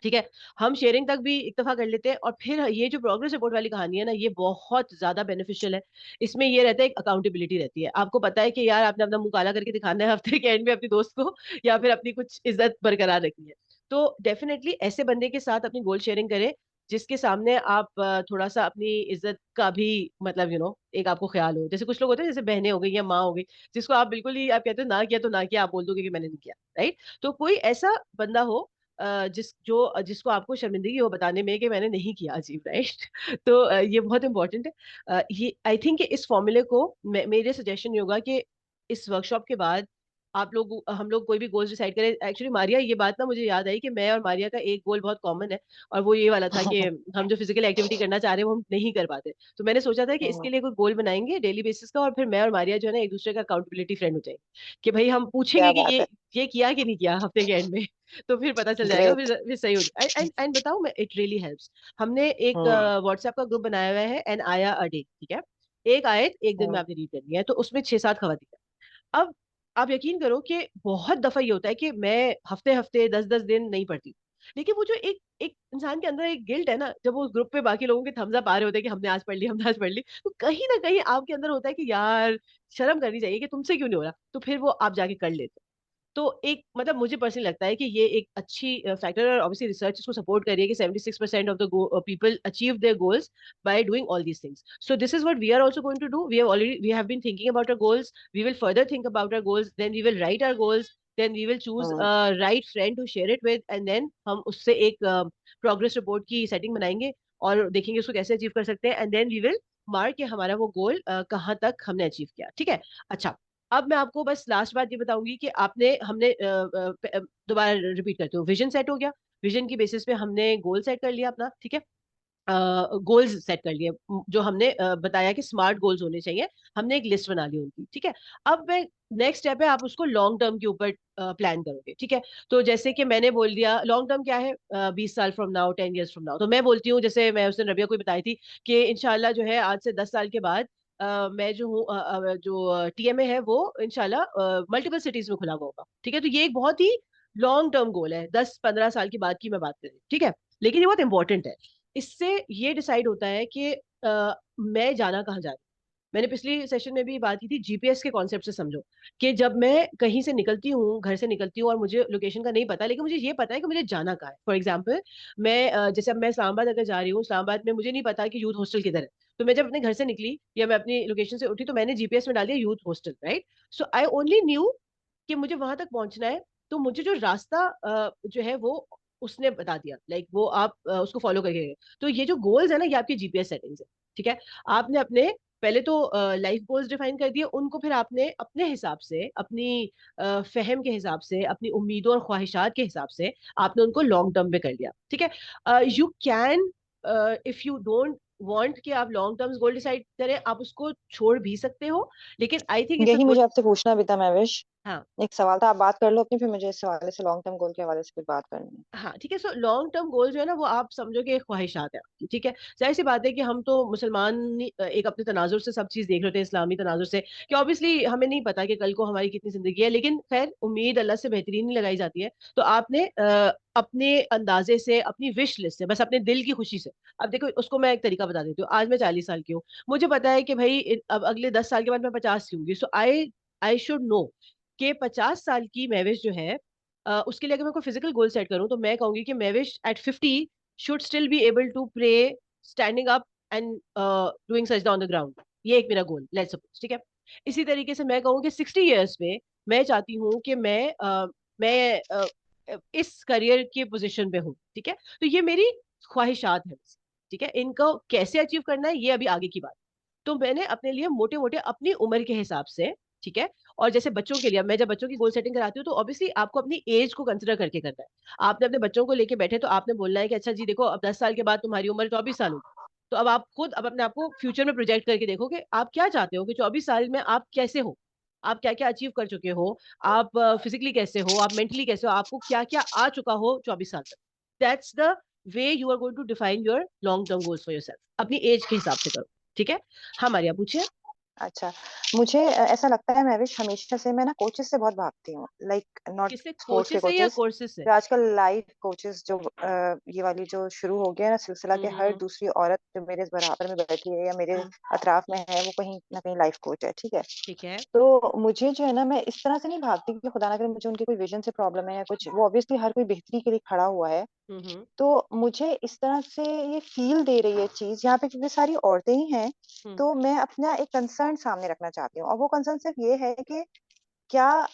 ठीक है। हम शेयरिंग तक भी इत्तेफा कर लेते हैं, और फिर ये जो प्रोग्रेस रिपोर्ट वाली कहानी है ना, ये बहुत ज्यादा बेनिफिशियल है। इसमें ये रहता है, एक अकाउंटेबिलिटी रहती है। आपको पता है कि यार आपने अपना मुंह काला करके दिखाना है हफ्ते के एंड में अपनी दोस्त को, या फिर अपनी कुछ इज्जत बरकरार रखनी है। तो डेफिनेटली ऐसे बंदे के साथ अपनी गोल शेयरिंग करें, जिसके सामने आप थोड़ा सा अपनी इज्जत का भी मतलब एक आपको ख्याल हो। जैसे कुछ लोग होते हैं, जैसे बहनें हो गई या माँ हो गई, जिसको आप बिल्कुल ही आप कहते हो ना किया तो ना किया, आप बोल दोगे कि मैंने नहीं किया। राइट। तो कोई ऐसा बंदा हो जिसको आपको शर्मिंदगी हो बताने में कि मैंने नहीं किया अजीब। राइट। तो ये बहुत इंपॉर्टेंट है। ये आई थिंक इस फॉर्मूले को मेरे सजेशन ये होगा कि इस वर्कशॉप के बाद हम लोग कोई भी गोल्स डिसाइड करें। एक्चुअली मारिया, ये बात ना मुझे याद आई कि मैं और मारिया का एक गोल बहुत कॉमन है, और वो ये वाला था कि हम जो फिजिकल एक्टिविटी करना चाह रहे हैं वो हम नहीं कर पाते। तो मैंने सोचा था कि इसके लिए कोई गोल बनाएंगे डेली बेसिस का, और फिर मैं और मारिया जो है ना एक दूसरे का अकाउंटेबिलिटी फ्रेंड हो जाएंगे, कि भाई हम पूछेंगे क्या कि बात है। ये किया कि नहीं किया हफ्ते के एंड में। तो फिर पता चल जाएगा, ग्रेट। फिर सही हो जाएगा। एंड बताऊं मैं, इट रियली हेल्प्स। हमने एक हम्म व्हाट्सएप का ग्रुप बनाया हुआ है, एन आया अ डे, ठीक है। एक आयत एक दिन में हम्म आपने रीड करनी है, तो उसमें 6-7 खवातीन है। अब आप यकीन करो कि बहुत दफा ये होता है कि मैं हफ्ते हफ्ते 10-10 दिन नहीं पढ़ती, लेकिन वो जो एक एक इंसान के अंदर एक गिल्ट है ना, जब वो उस ग्रुप पे बाकी लोगों के थम्स अप आ रहे होते हैं कि हमने आज पढ़ ली, हमने आज पढ़ ली, तो कहीं ना कहीं आपके अंदर होता है कि यार शर्म करनी चाहिए कि तुमसे क्यों नहीं हो रहा, तो फिर वो आप जाके कर लेते हो। तो एक मतलब मुझे पर्सनली लगता है कि ये एक अच्छी फैक्टर है, और ऑब्वियसली रिसर्च इसको सपोर्ट कर रही है कि 76% of the people achieve their goals by doing all these things. So this is what we are also going to do. We have been thinking about our goals, we will further think about our goals, then we will write our goals, then we will choose hmm right friend to share it with, and then हम उससे एक progress report की setting बनाएंगे और देखेंगे उसको कैसे achieve कर सकते हैं, and then we will mark कि हमारा वो गोल कहाँ तक हमने अचीव किया, ठीक है। अच्छा, अब मैं आपको बस लास्ट बात ये बताऊंगी कि आपने हमने दोबारा रिपीट करती हूँ, विजन सेट हो गया, विजन की बेसिस पे हमने गोल सेट कर लिया अपना, ठीक है। गोल्स सेट कर लिए, जो हमने बताया कि स्मार्ट गोल्स होने चाहिए, हमने एक लिस्ट बना ली उनकी, ठीक है। अब मैं नेक्स्ट स्टेप है, आप उसको लॉन्ग टर्म के ऊपर प्लान करोगे, ठीक है। तो जैसे कि मैंने बोल दिया लॉन्ग टर्म क्या है, 20 साल from now, 10 years from now, तो मैं बोलती हूँ, जैसे मैं उस दिन रबिया को भी बताई थी कि इंशाल्लाह जो है आज से 10 साल के बाद मैं जो हूँ जो टीएमए है वो इंशाल्लाह मल्टीपल सिटीज में खुला हुआ होगा, ठीक है। तो ये एक बहुत ही लॉन्ग टर्म गोल है, 10-15 साल की बात की मैं बात करूँ, ठीक है। लेकिन ये बहुत इंपॉर्टेंट है। इससे ये डिसाइड होता है कि मैं जाना कहाँ जा रही हूँ। मैंने पिछली सेशन में भी बात की थी, जीपीएस के कॉन्सेप्ट से समझो, कि जब मैं कहीं से निकलती हूँ, घर से निकलती हूँ, और मुझे लोकेशन का नहीं पता, लेकिन मुझे ये पता है कि मुझे जाना कहाँ है। फॉर एग्जाम्पल, मैं जैसे अब मैं इस्लामाबाद अगर जा रही हूँ, इस्लामाबाद में मुझे नहीं पता कि यूथ हॉस्टल किधर है, तो मैं जब अपने घर से निकली या मैं अपनी लोकेशन से उठी, तो मैंने जीपीएस में डाल दिया youth hostel, right. So I only new कि मुझे वहां तक पहुंचना है, तो मुझे जो रास्ता जो है वो उसने बता दिया, लाइक वो आप उसको फॉलो करके गए। तो ये जो गोल्स है ना, ये आपकी जीपीएस सेटिंग्स है, ठीक है। आपने अपने पहले तो लाइफ गोल्स डिफाइन कर दिए, उनको फिर आपने अपने हिसाब से, अपनी फहम के हिसाब से, अपनी उम्मीदों और ख्वाहिशात के हिसाब से आपने उनको लॉन्ग टर्म पे कर लिया, ठीक है। You can, if you don't want कि आप लॉन्ग टर्म गोल डिसाइड करें, आप उसको छोड़ भी सकते हो, लेकिन आई थिंक इट्स अ यही गुड। मुझे आपसे पूछना भी था महविश। हाँ एक सवाल था, आप बात कर लो अपनी, फिर मुझे इस हवाले से लॉन्ग टर्म गोल के हवाले से कुछ बात करनी है। हाँ, ठीक है। सो लॉन्ग टर्म गोल जो है ना, वो आप समझो कि एक ख्वाहिशात है आपकी, ठीक है। जाहिर सी बात है कि हम तो मुसलमान एक अपने तनाजुर से सब चीज देख रहे थे, इस्लामी तनाजुर से, कि ऑब्वियसली हमें नहीं पता कि कल को हमारी कितनी जिंदगी है, लेकिन खैर उम्मीद अल्लाह से बेहतरीन ही लगाई जाती है। तो आपने अपने अंदाजे से, अपनी विश लिस्ट से, बस अपने दिल की खुशी से, अब देखो उसको मैं एक तरीका बता देती हूँ। आज मैं 40 साल की हूँ, मुझे पता है कि भाई अब अगले 10 साल के बाद मैं 50 की होंगी, सो आई आई शुड नो कि 50 साल की महविश जो है, उसके लिए अगर मैं कोई फिजिकल गोल सेट करूं, तो मैं कहूंगी कि my wish at 50 should still be able to pray standing up and doing सजदा ऑन द ग्राउंड। ये एक मेरा गोल, लेट्स सपोज, ठीक है। इसी तरीके से मैं कहूँ कि 60 years पे मैं चाहती हूँ कि मैं इस करियर की पोजीशन पे हूँ, ठीक है। तो ये मेरी ख्वाहिशात है, ठीक है। इनको कैसे अचीव करना है ये अभी आगे की बात। तो मैंने अपने लिए मोटे मोटे अपनी उम्र के हिसाब से, ठीक है। और जैसे बच्चों के लिए, मैं जब बच्चों की गोल सेटिंग कराती हूँ, तो ऑब्वियसली आपको अपनी एज को कंसिडर करके करना है। आपने अपने बच्चों को लेके बैठे, तो आपने बोलना है कि अच्छा जी देखो, अब 10 साल के बाद तुम्हारी उम्र 24 साल होगी, तो अब आप खुद अब अपने आप को फ्यूचर में प्रोजेक्ट करके देखो कि आप क्या चाहते हो, कि 24 साल में आप कैसे हो, आप क्या क्या अचीव कर चुके हो, आप फिजिकली कैसे हो, आप मेंटली कैसे हो, आपको क्या क्या आ चुका हो 24 साल तक। That's the way you are going to define your long term goals for yourself, अपनी एज के हिसाब से करो, ठीक है। हाँ मारिया, पूछिए। अच्छा, मुझे ऐसा लगता है महविश, हमेशा से मैं ना कोचेस से बहुत भागती हूँ, लाइक नॉट किससे, स्पोर्ट्स के कोचेस से या कोचेस, कोर्सेज से? जो आजकल लाइफ कोचेस जो ये वाली जो शुरू हो गया है ना सिलसिला, के हर हम्म। दूसरी औरत जो मेरे बराबर में बैठी है या मेरे हम्म, अतराफ में है, वो कहीं ना कहीं लाइफ कोच है, ठीक है। ठीक है। तो मुझे जो है ना, मैं इस तरह से नहीं भागती कि खुदा ना करे मुझे उनके कोई विजन से प्रॉब्लम है या कुछ, वो ऑब्वियसली हर कोई बेहतरी के लिए खड़ा हुआ है। हम्म। तो मुझे इस तरह से ये फील दे रही है चीज यहाँ पे, क्योंकि सारी औरतें ही हैं, हम्म। तो मैं अपना एक कंसर्न सामने रखना चाहती हूँ, और वो कंसर्न सिर्फ ये है कि क्या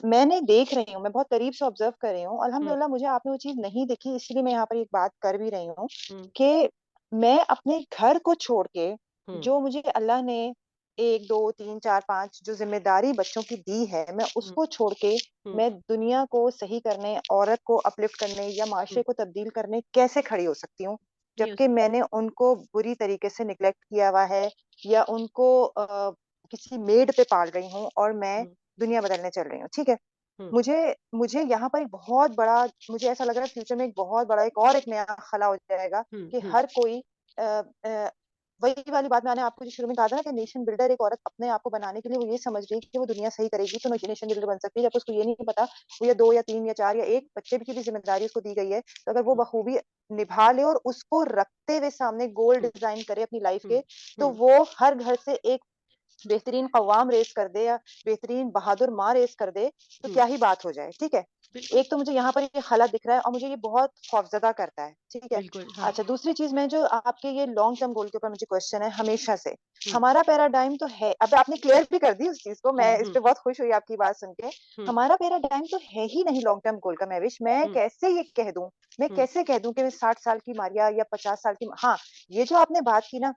मैंने देख रही हूँ, मैं बहुत करीब से ऑब्जर्व कर रही हूँ, हम्म। अल्हम्दुलिल्लाह मुझे आपने वो चीज नहीं दिखी, इसलिए मैं यहाँ पर एक बात कर भी रही हूँ हम्म। कि मैं अपने घर को छोड़ के, हम्म। जो मुझे अल्लाह ने 1 2 3 4 5 जो जिम्मेदारी बच्चों की दी है, मैं उसको छोड़ के मैं दुनिया को सही करने, औरत को अपलिफ्ट करने या माशरे को तब्दील करने कैसे खड़ी हो सकती हूँ, नहीं हो जबकि मैंने उनको बुरी तरीके से निग्लेक्ट किया हुआ है, या उनको किसी मेड पे पाल रही हूँ और मैं दुनिया बदलने चल रही हूँ। ठीक है, मुझे मुझे यहाँ पर एक बहुत बड़ा, मुझे ऐसा लग रहा है फ्यूचर में एक बहुत बड़ा एक नया खला हो जाएगा कि हर कोई अ, अ, वही वाली बात मैंने आपको जो शुरू में कहा था ना कि नेशन बिल्डर एक औरत अपने आप को बनाने के लिए वो ये समझ रही है कि वो दुनिया सही करेगी तो नेशन बिल्डर बन सकती है, जब उसको ये नहीं पता वो या 2 या 3 या 4 या 1 बच्चे की भी जिम्मेदारी उसको दी गई है, तो अगर वो बखूबी निभा ले और उसको रखते हुए सामने गोल डिजाइन करे अपनी लाइफ के, तो वो हर घर से एक बेहतरीन कव्वाम रेस कर दे या बेहतरीन बहादुर माँ रेस कर दे, तो क्या ही बात हो जाए। ठीक है, एक तो मुझे यहाँ पर ये खला दिख रहा है और मुझे ये बहुत खौफजदा करता है। ठीक है, बिल्कुल, हाँ। अच्छा, दूसरी चीज में जो आपके ये लॉन्ग टर्म गोल के ऊपर मुझे क्वेश्चन है हमेशा से, हमारा पैराडाइम तो है, अब आपने क्लियर भी कर दी उस चीज को, मैं इस पे बहुत खुश हुई आपकी बात सुन के। हमारा पैराडाइम तो है ही नहीं लॉन्ग टर्म गोल का। महविश, मैं कैसे ये कह दूं, मैं कैसे कह दूं कि मैं 60 साल की मारिया या 50 साल की, हाँ, ये जो आपने बात की ना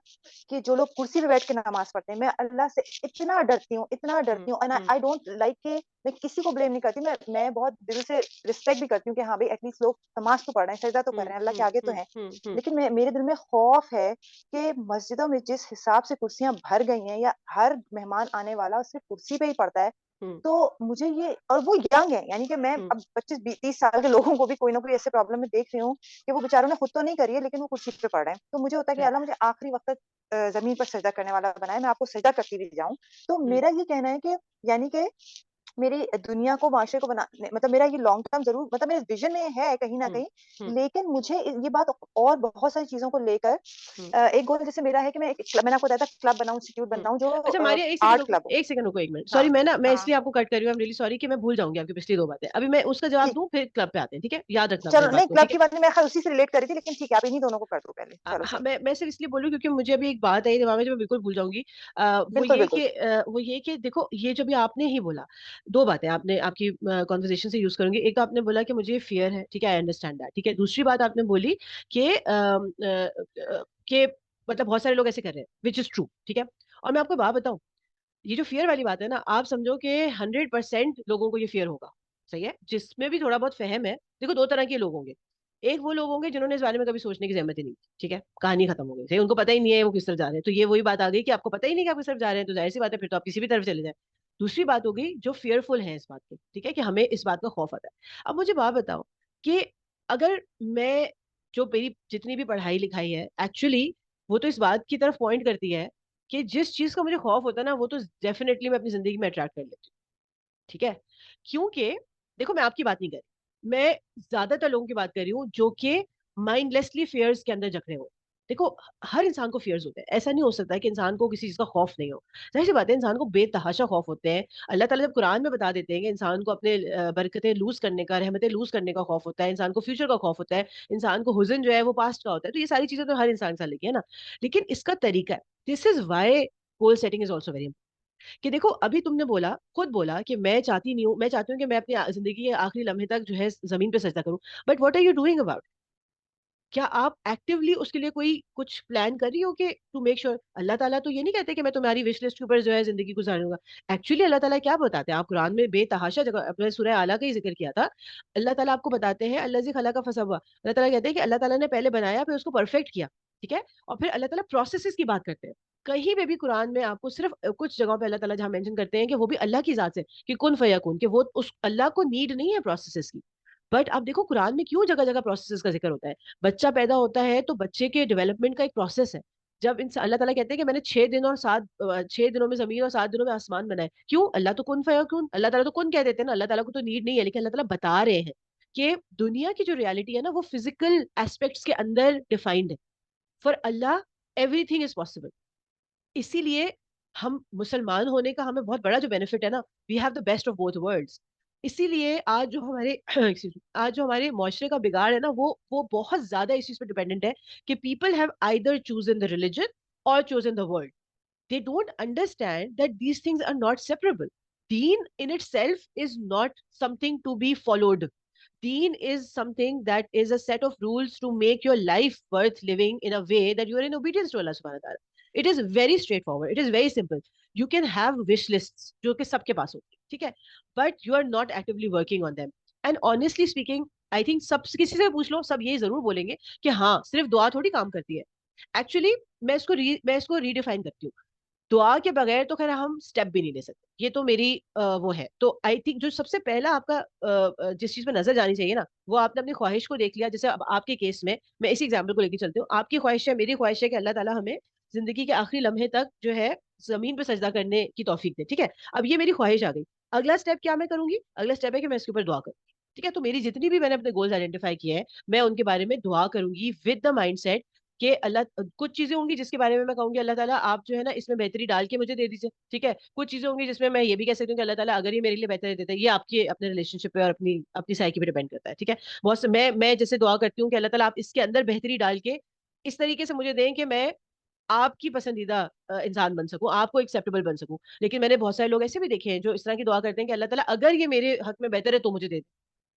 कि जो लोग कुर्सी पे बैठ के नमाज पढ़ते हैं, मैं अल्लाह से इतना डरती हूँ, इतना डरती हूँ, एंड आई डोंट लाइक के, मैं किसी को ब्लेम नहीं करती, मैं बहुत दिल से रिस्पेक्ट भी करती हूँ कि हाँ भाई एटलीस्ट लोग नमाज तो पढ़ रहे हैं, सजदा तो कर रहे हैं, अल्लाह के आगे तो हैं। लेकिन मेरे दिल में खौफ है कि मस्जिदों में जिस हिसाब से कुर्सियां भर गई हैं, या हर मेहमान आने वाला सिर्फ कुर्सी पे ही पड़ता है, तो मुझे ये, और वो यंग है, यानी कि मैं अब 25-30 साल के लोगों को भी कोई ना कोई ऐसे प्रॉब्लम में देख रही हूँ कि वो बेचारों ने खुद तो नहीं करी है लेकिन वो कुर्सी पे पड़ रहे हैं, तो मुझे होता है कि अल्लाह मुझे आखिरी वक्त तक जमीन पर सजदा करने वाला बनाए, मैं आपको सजदा करती भी जाऊं। तो मेरा ये कहना है कि यानी कि मेरी दुनिया को, माशरे को बना, मतलब मेरा ये लॉन्ग टर्म जरूर, मतलब मेरे विजन में है कहीं ना कहीं, लेकिन मुझे ये बात और बहुत सारी चीजों को लेकर एक गोल जैसे मेरा है कि मैं एक मैंने आपको बताया था क्लब बनाऊं, इंस्टीट्यूट बनाऊं जो अच्छा मारिया, आर्ट क्लब हो। एक सेकंड रुको, एक मिनट, सॉरी, मैं इसलिए आपको कट कर रही हूँ, आई एम रियली सॉरी कि मैं भूल जाऊंगी आपकी पिछली 2 बातें। अभी मैं उसका जवाब ठीक, दूं, फिर क्लब पे आते हैं, ठीक है? याद रखना अपनी चलो, बात नहीं को, क्लब ठीक है? की बात नहीं, मैं खैर उसी से रिलेट कर रही थी, लेकिन ठीक है आप इन्हीं दोनों को कर दो पहले, चलो हाँ, सही। मैं सिर्फ इसलिए बोलूँ क्योंकि मुझे अभी एक बात आई दिमाग में जो मैं बिल्कुल भूल जाऊंगी। बिल्कुल बिल्कुल। वो ये कि देखो, ये जो भी आपने ही बोला, 2 बातें आपने आपकी कॉन्वर्सेशन से यूज करूंगी। एक तो आपने बोला कि मुझे फियर है, ठीक है, आई अंडरस्टैंड दैट, ठीक है। दूसरी बात आपने बोली कि कि मतलब बहुत सारे लोग ऐसे कर रहे हैं, विच इज ट्रू, ठीक है। और मैं आपको बात बताऊं, ये जो फियर वाली बात है ना, आप समझो कि 100% लोगों को ये फियर होगा, सही है, जिसमें भी थोड़ा बहुत फहम है। देखो, 2 तरह के लोग होंगे। एक वो लोग होंगे जिन्होंने इस बारे में कभी सोचने की जहमत ही नहीं की, ठीक है, कहानी खत्म हो गई, सही, उनको पता ही नहीं है वो किस तरफ जा रहे हैं। तो ये वही बात आ गई कि आपको पता ही नहीं कि आप किस तरफ जा रहे हैं, तो जाहिर सी बात है फिर तो आप किसी भी तरफ चले जाए। दूसरी बात हो गई जो फियरफुल है इस बात की, ठीक है, कि हमें इस बात का खौफ आता है। अब मुझे बात बताओ कि अगर मैं, जो मेरी जितनी भी पढ़ाई लिखाई है एक्चुअली, वो तो इस बात की तरफ पॉइंट करती है कि जिस चीज का मुझे खौफ होता है ना, वो तो डेफिनेटली मैं अपनी जिंदगी में अट्रैक्ट कर लेती हूँ, ठीक है। क्योंकि देखो, मैं आपकी बात नहीं कर रही, मैं ज्यादातर लोगों की बात कर रही हूँ जो कि माइंडलेसली फियर्स के अंदर जकड़े हो। देखो, हर इंसान को फियर्स होते हैं, ऐसा नहीं हो सकता है कि इंसान को किसी चीज का खौफ नहीं हो। जाहिर सी बात है, इंसान को बेतहाशा खौफ होते हैं। अल्लाह ताला जब कुरान में बता देते हैं कि इंसान को अपने बरकतें लूज करने का, रहमतें लूज करने का खौफ होता है, इंसान को फ्यूचर का खौफ होता है, इंसान को हुजन जो है वो पास्ट का होता है, तो ये सारी चीजें तो हर इंसान के साथ लिखी है ना। लेकिन इसका तरीका है, this is why goal setting is also very, कि देखो, अभी तुमने बोला, खुद बोला कि मैं चाहती नहीं हूँ, मैं चाहती हूँ कि मैं अपनी जिंदगी के आखिरी लम्हे तक जो है जमीन पे सजदा करूं, but what are you doing about? क्या आप एक्टिवली उसके लिए कोई कुछ प्लान कर रही हो कि टू मेक श्योर? अल्लाह ताला तो ये नहीं कहते कि मैं तुम्हारी विश लिस्ट के ऊपर जो है जिंदगी गुजारूंगा। एक्चुअली अल्लाह ताला क्या बताते हैं, आप कुरान में बेतहाशा जगह, अपने सूरह आला का ही जिक्र किया था, अल्लाह ताला आपको बताते हैं, अल्लाह जी खला का फसवा, अल्लाह ताला कहते हैं कि अल्लाह ताला ने पहले बनाया, फिर उसको परफेक्ट किया, ठीक है। और फिर अल्लाह ताला प्रोसेसेस की बात करते हैं। कहीं पे भी कुरान में आपको सिर्फ कुछ जगहों पे अल्लाह ताला जहां मेंशन करते हैं कि वो भी अल्लाह की जात से, कि कुन फयाकुन, कि वो उस अल्लाह को नीड नहीं है प्रोसेसेस की। बट आप देखो, कुरान में क्यों जगह जगह प्रोसेसेस का जिक्र होता है। बच्चा पैदा होता है तो बच्चे के डेवलपमेंट का एक प्रोसेस है। जब इन अल्लाह ताला कहते हैं कि मैंने 6 दिन और 6 दिनों में जमीन और 7 दिनों में आसमान बनाए, क्यों? अल्लाह तो कुन फयाकुन, अल्लाह ताला तो कुन कह देते हैं ना, अल्लाह ताला को तो नीड नहीं है, लेकिन अल्लाह ताला बता रहे हैं कि दुनिया की जो रियलिटी है ना, वो फिजिकल एस्पेक्ट्स के अंदर डिफाइंड है। For Allah everything is possible. इसीलिए हम मुसलमान होने का हमें बहुत बड़ा जो बेनिफिट है ना, we have the best of both worlds. इसीलिए आज जो हमारे excuse me, आज जो हमारे मुआशरे का बिगाड़ है ना, वो बहुत ज्यादा इस चीज पे डिपेंडेंट है कि people have either chosen the religion or chosen the world. they don't understand that these things are not separable. Deen in itself is not something to be followed. Deen is something that is a set of rules to make your life worth living in a way that you are in obedience to Allah subhanahu wa ta'ala. It is very straight forward, it is very simple. You can have wish list जो कि सबके पास होती है, ठीक है, but you are not actively working on them. And honestly speaking, I think सब किसी से पूछ लो, सब ये जरूर बोलेंगे कि हाँ सिर्फ दुआ थोड़ी काम करती है. एक्चुअली मैं इसको रीडिफाइन करती हूँ. दुआ के बगैर तो खैर हम स्टेप भी नहीं ले सकते, ये तो मेरी वो है. तो आई थिंक जो सबसे पहला आपका जिस चीज पे नजर जानी चाहिए ना, वो आपने अपनी ख्वाहिश को देख लिया. जैसे अब आपके केस में मैं इसी एग्जाम्पल को लेकर चलती हूँ. आपकी ख्वाहिश है, मेरी ख्वाहिश है कि अल्लाह ताला हमें जिंदगी के आखिरी लम्हे तक जो है जमीन पे सजदा करने की तौफीक दे, ठीक है. अब ये मेरी ख्वाहिश आ गई. अगला स्टेप क्या मैं करूंगी? अगला स्टेप है कि मैं इसके ऊपर दुआ करूंगी, ठीक है. तो मेरी जितनी भी मैंने अपने गोल्स आइडेंटिफाई किए हैं, मैं उनके बारे में दुआ करूंगी विद द माइंडसेट कि अल्लाह, कुछ चीजें होंगी जिसके बारे में मैं कहूंगी अल्लाह ताला आप जो है ना इसमें बेहतरी डाल के मुझे दे दीजिए, ठीक है. कुछ चीजें होंगी जिसमें मैं ये भी कह सकती हूँ कि अल्लाह ताला अगर ये मेरे लिए बेहतर देता है, ये आपके अपने रिलेशनशिप पे और अपनी अपनी साइकी पे डिपेंड करता है, ठीक है. बहुत से मैं जैसे दुआ करती हूँ कि अल्लाह ताला आप इसके अंदर बेहतरी डाल के इस तरीके से मुझे दें कि मैं आपकी पसंदीदा इंसान बन सकूं, आपको एक्सेप्टेबल बन सकूं. लेकिन मैंने बहुत सारे लोग ऐसे भी देखे हैं जो इस तरह की दुआ करते हैं कि अल्लाह ताला अगर ये मेरे हक में बेहतर है तो मुझे दे दे,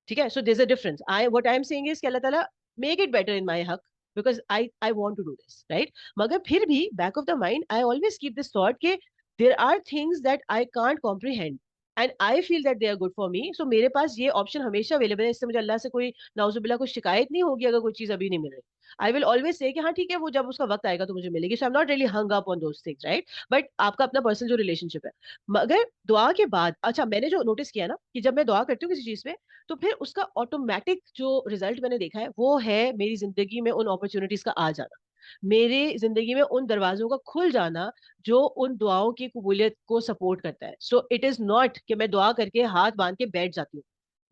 ठीक है. So there is a difference. I what I am saying is कि Allah Ta'ala make it better in my हक because I want to do this, right. मगर फिर भी back of the mind I always keep this thought कि there are things that I can't comprehend and I feel that they are good for me. So मेरे पास ये option हमेशा available है. इससे मुझे अल्लाह से कोई नाउजुबिल्ला कोई शिकायत नहीं होगी अगर कोई चीज अभी नहीं मिल रही. आई विल ऑलवेज से कि हाँ ठीक है, वो जब उसका वक्त आएगा तो मुझे मिलेगी. So I am not really hung up on those things, right. But आपका अपना पर्सनल जो रिलेशनशिप है. मगर दुआ के बाद अच्छा मैंने जो नोटिस किया ना कि जब मैं दुआ करती हूँ किसी चीज पे, तो फिर उसका ऑटोमेटिक जो रिजल्ट मैंने देखा है वो है मेरी जिंदगी में उन अपॉर्चुनिटीज का आ जाना, मेरे जिंदगी में उन दरवाजों का खुल जाना जो उन दुआओं की कबूलियत को सपोर्ट करता है. सो इट इज नॉट कि मैं दुआ करके हाथ बांध के बैठ जाती हूँ.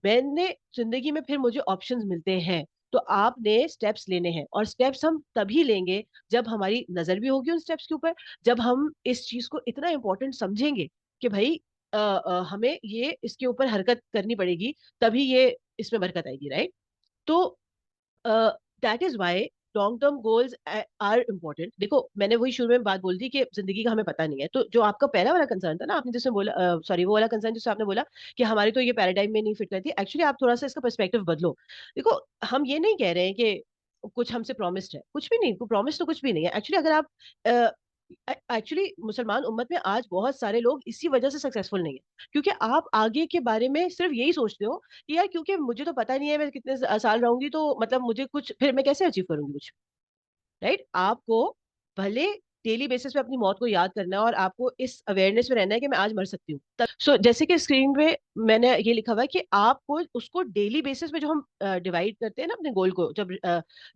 मैंने जिंदगी में फिर मुझे ऑप्शंस मिलते हैं. तो आपने स्टेप्स लेने हैं और स्टेप्स हम तभी लेंगे जब हमारी नजर भी होगी उन स्टेप्स के ऊपर, जब हम इस चीज को इतना इंपॉर्टेंट समझेंगे कि भाई हमें ये इसके ऊपर हरकत करनी पड़ेगी, तभी ये इसमें बरकत आएगी, राइट. तो that is why long term goals are important. देखो मैंने वही शुरू में बात बोल दी कि जिंदगी का हमें पता नहीं है. तो जो आपका पहला वाला कंसर्न था ना, आपने जिसमें बोला सॉरी वो वाला कंसर्न जिससे आपने बोला कि हमारी तो ये पैराडाइम में नहीं फिट करती, एक्चुअली आप थोड़ा सा इसका पर्सपेक्टिव बदलो. देखो हम ये नहीं कह रहे हैं कि कुछ हमसे प्रॉमिस्ड है, कुछ भी नहीं, प्रॉमिस तो कुछ भी नहीं है. एक्चुअली अगर आप एक्चुअली मुसलमान उम्मत में आज बहुत सारे लोग इसी वजह से सक्सेसफुल नहीं है क्योंकि आप आगे के बारे में सिर्फ यही सोचते हो कि यार क्योंकि मुझे तो पता नहीं है मैं कितने साल रहूंगी, तो मतलब मुझे कुछ फिर मैं कैसे अचीव करूंगी कुछ, राइट. आपको भले डेली बेसिस पे अपनी मौत को याद करना है और आपको इस अवेयरनेस में रहना है कि मैं आज मर सकती हूँ. सो जैसे कि स्क्रीन पे मैंने ये लिखा हुआ है कि आपको उसको डेली बेसिस पे जो हम डिवाइड करते हैं ना अपने गोल को, जब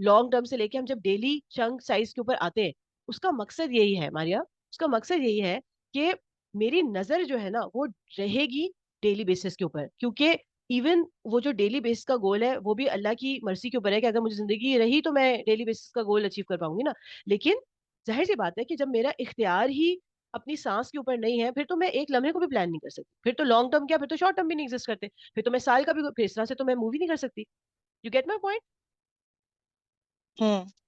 लॉन्ग टर्म से लेके हम जब डेली चंक साइज के ऊपर आते हैं, उसका मकसद यही है मारिया, उसका मकसद यही है कि मेरी नजर जो है ना वो रहेगी डेली बेसिस के ऊपर. क्योंकि इवन वो जो डेली बेसिस का गोल है वो भी अल्लाह की मर्जी के ऊपर है कि अगर मुझे जिंदगी रही तो मैं डेली बेसिस का गोल अचीव कर पाऊंगी ना. लेकिन जाहिर सी बात है कि जब मेरा इख्तियार ही अपनी सांस के ऊपर नहीं है, फिर तो मैं एक लम्हे को भी प्लान नहीं कर सकती. फिर तो लॉन्ग टर्म क्या, फिर तो शॉर्ट टर्म भी नहीं एग्जिस्ट करते. फिर तो मैं साल का भी, फिर इस तरह से तो मैं मूवी नहीं कर सकती. You get my point?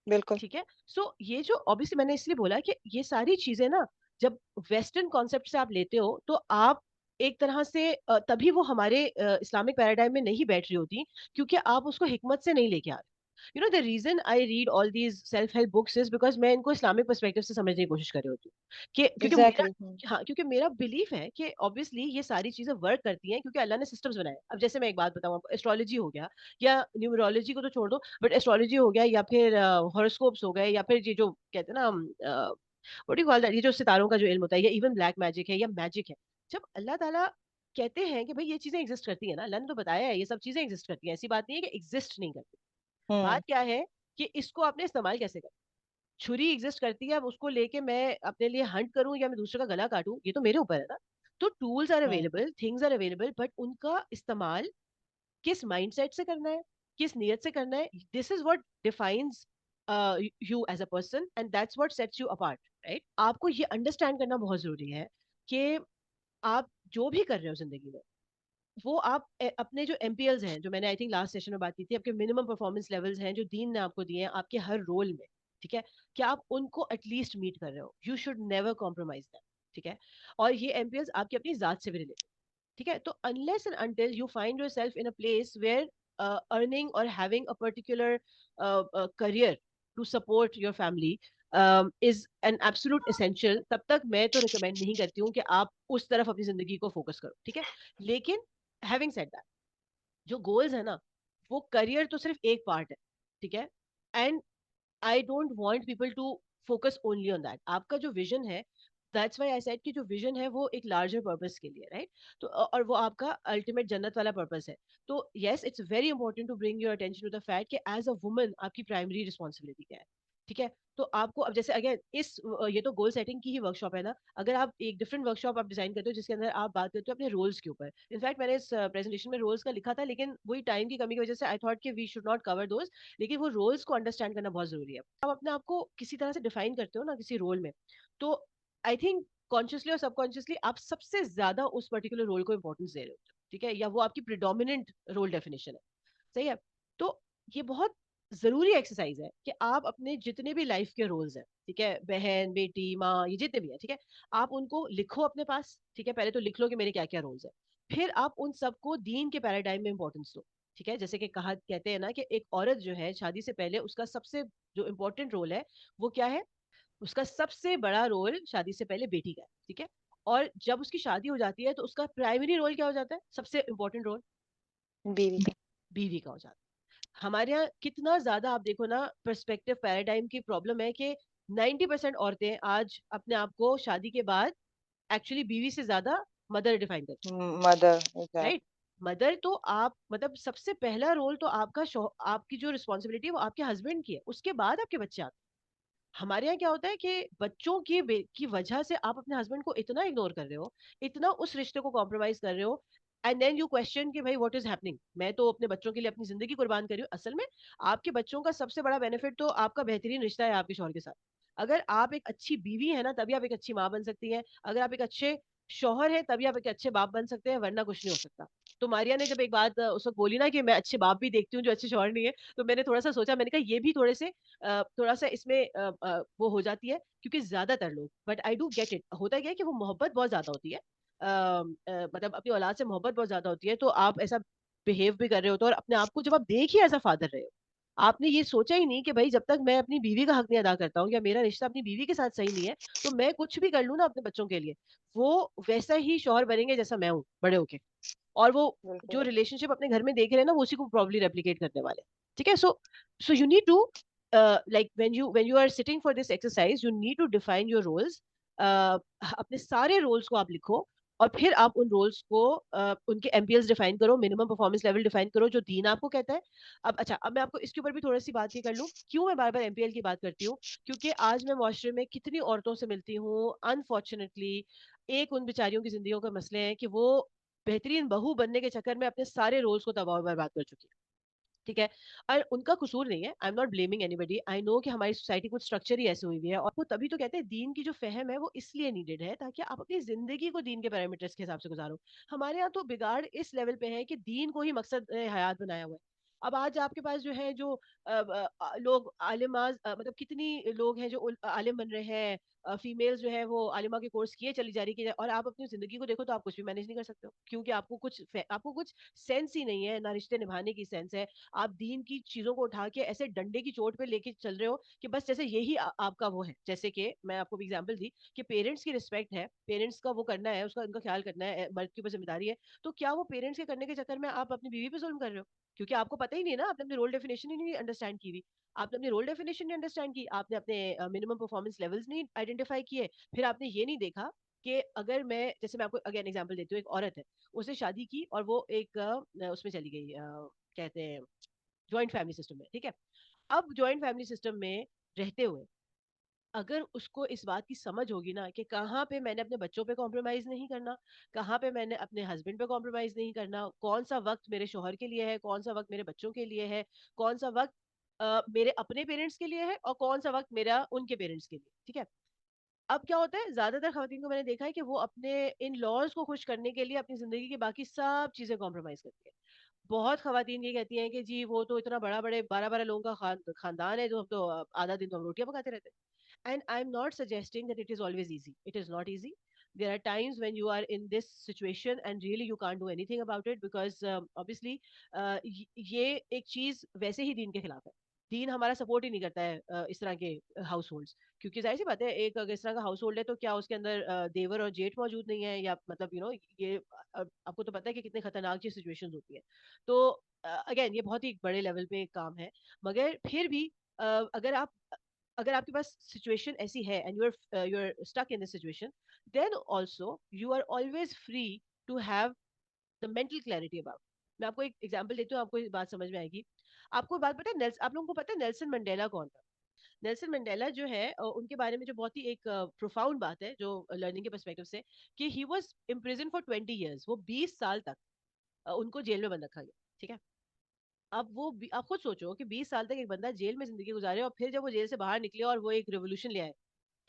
बिल्कुल. ठीक है. सो ये जो ऑब्वियसली मैंने इसलिए बोला कि ये सारी चीजें ना जब वेस्टर्न कॉन्सेप्ट से आप लेते हो तो आप एक तरह से तभी वो हमारे इस्लामिक पैराडाइम में नहीं बैठ रही होती क्योंकि आप उसको हिकमत से नहीं लेके आ रहे. You know the reason I read all these self help books is because मैं इनको इस्लामिक पर्सपेक्टिव से समझने की कोशिश कर रही होती हूँ कि क्योंकि मेरा, एग्जैक्टली. हाँ क्योंकि मेरा बिलीफ है कि ऑब्वियसली ये सारी चीजें वर्क करती हैं क्योंकि अल्लाह ने सिस्टम्स बनाए. अब जैसे मैं एक बात बताऊँ आपको, एस्ट्रोलॉजी हो गया या न्यूमरोलॉजी को तो छोड़ दो, बट एस्ट्रोलॉजी हो गया या फिर हॉरोस्कोप्स हो गए या फिर ये जो कहते हैं ना व्हाट यू कॉल दैट, ये जो सितारों का जो इल्म होता है या इवन ब्लैक मैजिक है या मैजिक है. जब अल्लाह ताला कहते हैं कि भाई ये चीजें एग्जिस्ट करती है ना, अल्लाह ने तो बताया है ये सब चीजें एग्जिस्ट करती हैं, ऐसी बात नहीं है कि एग्जिस्ट नहीं करती. बात क्या है कि इसको आपने इस्तेमाल कैसे कर. छुरी एग्जिस्ट करती है, अब उसको लेके मैं अपने लिए हंट करूं या मैं दूसरे का गला काटूं, ये तो मेरे ऊपर है ना. तो tools are available, things are available, but उनका इस्तेमाल किस माइंडसेट से करना है, किस नियत से करना है, this is what defines you as a person and that's what sets you apart, right. आपको ये अंडरस्टैंड करना बहुत जरूरी है कि आप जो भी कर रहे हो जिंदगी में वो आप अपने जो एमपीएल्स हैं, जो मैंने आई थिंक लास्ट सेशन में बात की थी, आपके मिनिमम परफॉर्मेंस लेवल्स हैं जो दीन ने आपको दिए हैं आपके हर रोल में, ठीक है, कि आप उनको एटलीस्ट मीट कर रहे हो. You should never compromise that, ठीक है. और ये एमपीएल्स आपकी अपनी जात से भी रिलेटेड, ठीक है. तो unless and until you find yourself in a place where earning or having a particular career to support your family, is an absolute essential, तब तक मैं तो रिकमेंड नहीं करती हूँ कि आप उस तरफ अपनी जिंदगी को फोकस करो, ठीक है। लेकिन हैविंग सेड दैट, जो गोल्स है ना, वो करियर तो सिर्फ एक पार्ट है, ठीक है। And I don't want people to focus only on that. आपका जो विजन है, दैट्स व्हाई आई सेड कि जो विजन है वो एक लार्जर पर्पस के लिए, राइट। तो और वो आपका अल्टीमेट जन्नत वाला पर्पस है। तो yes, it's very important to bring your attention to the fact कि एज अ वुमन आपकी प्राइमरी रिस्पॉन्सिबिलिटी क्या है, ठीक है। तो आपको अब जैसे अगेन ये तो गोल सेटिंग की ही वर्कशॉप है ना। अगर आप एक डिफरेंट वर्कशॉप आप डिजाइन करते हो जिसके अंदर आप बात करते हो अपने रोल्स के ऊपर, इनफैक्ट मैंने इस प्रेजेंटेशन में रोल्स का लिखा था, लेकिन वही टाइम की कमी की वजह से आई थॉट कि we should not cover those. लेकिन वो रोल्स को अंडरस्टैंड करना बहुत जरूरी है। आप अपने आप को किसी तरह से डिफाइन करते हो ना किसी रोल में, तो आई थिंक कॉन्शियसली और सबकॉन्शियसली आप सबसे ज्यादा उस पर्टिकुलर रोल को इंपॉर्टेंस दे रहे हो, ठीक है, या वो आपकी प्रिडोमिनेंट रोल डेफिनेशन है, सही है। तो ये बहुत जरूरी एक्सरसाइज है कि आप अपने जितने भी लाइफ के रोल्स हैं, ठीक है, बहन बेटी माँ ये जितने भी है, ठीक है, आप उनको लिखो अपने पास, ठीक है। पहले तो लिख लो कि मेरे क्या क्या रोल्स है, फिर आप उन सबको दीन के पैराडाइम में इंपॉर्टेंस दो, ठीक है। जैसे कि कहा कहते हैं ना कि एक औरत जो है शादी से पहले उसका सबसे जो इम्पोर्टेंट रोल है वो क्या है, उसका सबसे बड़ा रोल शादी से पहले बेटी का है, ठीक है। और जब उसकी शादी हो जाती है तो उसका प्राइमरी रोल क्या हो जाता है, सबसे इम्पोर्टेंट रोल बीवी का। बीवी का हो जाता है। हमारे यहाँ कितना ज्यादा आप देखो ना, पर्सपेक्टिव पैराडाइम की प्रॉब्लम है कि 90% औरतें आज अपने आप को शादी के बाद एक्चुअली बीवी से ज्यादा मदर डिफाइन करती है, मदर, राइट। मदर तो आप मतलब सबसे पहला रोल तो आपका आपकी जो रिस्पॉन्सिबिलिटी है वो आपके हस्बैंड की है, उसके बाद आपके बच्चे आते हैं। हमारे यहाँ क्या होता है कि बच्चों की वजह से आप अपने हस्बैंड को इतना इग्नोर कर रहे हो, इतना उस रिश्ते को कॉम्प्रोमाइज कर रहे हो, एंड देन यू क्वेश्चन कि भाई व्हाट इज हैपनिंग, मैं तो अपने बच्चों के लिए अपनी जिंदगी कुर्बान कर रही हूँ। असल में आपके बच्चों का सबसे बड़ा बेनिफिट तो आपका बेहतरीन रिश्ता है आपके शौहर के साथ। अगर आप एक अच्छी बीवी है ना, तभी आप एक अच्छी माँ बन सकती हैं। अगर आप एक अच्छे शौहर है तभी आप एक अच्छे बाप बन सकते हैं, वरना कुछ नहीं हो सकता। तो मारिया ने जब एक बात उस वक्त बोली ना कि मैं अच्छे बाप भी देखती हूँ जो अच्छे शौहर नहीं है, तो मैंने थोड़ा सा सोचा, मैंने कहा ये भी थोड़े से थोड़ा सा इसमें वो हो जाती है, क्योंकि ज्यादातर लोग, but I do get it, होता क्या है कि वो मोहब्बत बहुत ज्यादा होती है, मतलब अपनी औलाद से मोहब्बत बहुत ज्यादा होती है, तो आप ऐसा बिहेव भी कर रहे हो, तो और अपने आप को जब आप देख ही ऐसा फादर रहे हो, आपने ये सोचा ही नहीं कि भाई जब तक मैं अपनी बीवी का हक नहीं अदा करता हूँ या मेरा रिश्ता अपनी बीवी के साथ सही नहीं है, तो मैं कुछ भी कर लूँ ना अपने बच्चों के लिए, वो वैसा ही शौहर बनेंगे जैसा मैं हूँ बड़े होके। और वो जो बिल्कुल। रिलेशनशिप अपने घर में देख रहे हैं ना, वो उसी को प्रॉब्ली रेप्लिकेट करने वाले हैं, ठीक है। So so you need to like when you are sitting for this exercise, you need to define your roles. अपने सारे रोल्स को आप लिखो, और फिर आप उन रोल्स को उनके एमपीएल्स डिफाइन करो, मिनिमम परफॉर्मेंस लेवल डिफाइन करो जो दीन आपको कहता है। अब अच्छा, अब मैं आपको इसके ऊपर भी थोड़ी सी बात ये कर लूं, क्यों मैं बार बार एमपीएल की बात करती हूँ, क्योंकि आज मैं मुआशरे में कितनी औरतों से मिलती हूँ, अनफॉर्चुनेटली एक उन बेचारियों की जिंदगियों का मसले हैं कि वो बेहतरीन बहू बनने के चक्कर में अपने सारे रोल्स को तबाह बर्बाद कर चुकी है, ठीक है। और उनका कसूर नहीं है, आई am not blaming anybody, I know कि हमारी सोसाइटी कुछ स्ट्रक्चर ही ऐसे हुई हुई है, और वो तभी तो कहते हैं दीन की जो फहम है वो इसलिए नीडेड है ताकि आप अपनी जिंदगी को दीन के पैरामीटर्स के हिसाब से गुजारो। हमारे यहाँ तो बिगाड़ इस लेवल पे है कि दीन को ही मकसद हयात बनाया हुआ है। अब आज आपके पास जो है जो लोग आलिमाज मतलब कितनी लोग हैं जो आलिम बन रहे हैं, फीमेल्स जो है वो आलिमा के कोर्स किए चली जा रही है, और आप अपनी जिंदगी को देखो तो आप कुछ भी मैनेज नहीं कर सकते हो, क्योंकि आपको कुछ सेंस ही नहीं है ना, रिश्ते निभाने की सेंस है। आप दीन की चीजों को उठा के ऐसे डंडे की चोट पे लेके चल रहे हो कि बस जैसे यही आपका वो है। जैसे कि मैं आपको एग्जांपल दी कि पेरेंट्स की रिस्पेक्ट है, पेरेंट्स का वो करना है, उसका उनका ख्याल करना है, मर्द के ऊपर जिम्मेदारी है, तो क्या वो पेरेंट्स के करने के चक्कर में आप अपनी बीवी पे जुल्म कर रहे हो? क्योंकि आपको पता ही नहीं है ना, आपने अपनी रोल डेफिनेशन ही नहीं अंडरस्टैंड की हुई। आपने अपनी रोल डेफिनेशन नहीं अंडरस्टैंड की, आपने अपने मिनिमम परफॉर्मेंस लेवल्स नहीं आइडेंटिफाई किए, फिर आपने ये नहीं देखा कि अगर मैं, जैसे मैं आपको अगेन एग्जांपल देती हूँ, एक औरत है, उसने शादी की और वो एक उसमें चली गई, कहते हैं जॉइंट फैमिली सिस्टम में, ठीक है। अब जॉइंट फैमिली सिस्टम में रहते हुए अगर उसको इस बात की समझ होगी ना कि कहाँ पे मैंने अपने बच्चों पे कॉम्प्रोमाइज नहीं करना, कहाँ पे मैंने अपने हस्बैंड पे कॉम्प्रोमाइज नहीं करना, कौन सा वक्त मेरे शोहर के लिए है, कौन सा वक्त मेरे बच्चों के लिए है, कौन सा वक्त मेरे अपने पेरेंट्स के लिए है, और कौन सा वक्त मेरा उनके पेरेंट्स के लिए, ठीक है। अब क्या होता है, ज्यादातर खवातीन को मैंने देखा है कि वो अपने इन लॉज को खुश करने के लिए अपनी जिंदगी की बाकी सब चीजें कॉम्प्रोमाइज करती है। बहुत खवातीन ये कहती हैं कि जी वो तो इतना बड़ा बड़े 12-12 लोगों का खानदान है, जो हम तो आधा दिन तो हम रोटियां पकाते रहते हैं। And I am not suggesting that it is always easy, it is not easy. there are times when you are in this situation and really you can't do anything about it because obviously ये एक चीज वैसे ही दीन के खिलाफ है, दीन हमारा support ही नहीं करता है इस तरह के हाउस होल्ड्स, क्योंकि जाहिर सी बात है एक अगर इस तरह का हाउस होल्ड है तो क्या उसके अंदर देवर और जेठ मौजूद नहीं है, या मतलब ये आपको तो पता है कि कितने खतरनाक ची सिचुएशंस होती है। तो अगेन ये बहुत ही बड़े लेवल पे काम है, मगर फिर भी अगर आप अगर आपके पास सिचुएशन ऐसी है and you are stuck in this situation, then also you are always free to have the mental clarity about. मैं आपको एक एग्जांपल देती हूँ, आपको ये बात समझ में आएगी। आपको बात पता है आप लोगों को पता है नेल्सन मंडेला कौन था? नेल्सन मंडेला जो है उनके बारे में जो बहुत ही एक प्रोफाउंड बात है जो लर्निंग के पर्सपेक्टिव से, कि he was imprison for 20 years, वो 20 साल तक उनको जेल में बंद रखा गया। ठीक है, अब आप खुद सोचो कि 20 साल तक एक बंदा जेल में जिंदगी गुजारे और फिर जब वो जेल से बाहर निकले और वो एक रेवोल्यूशन ले आए,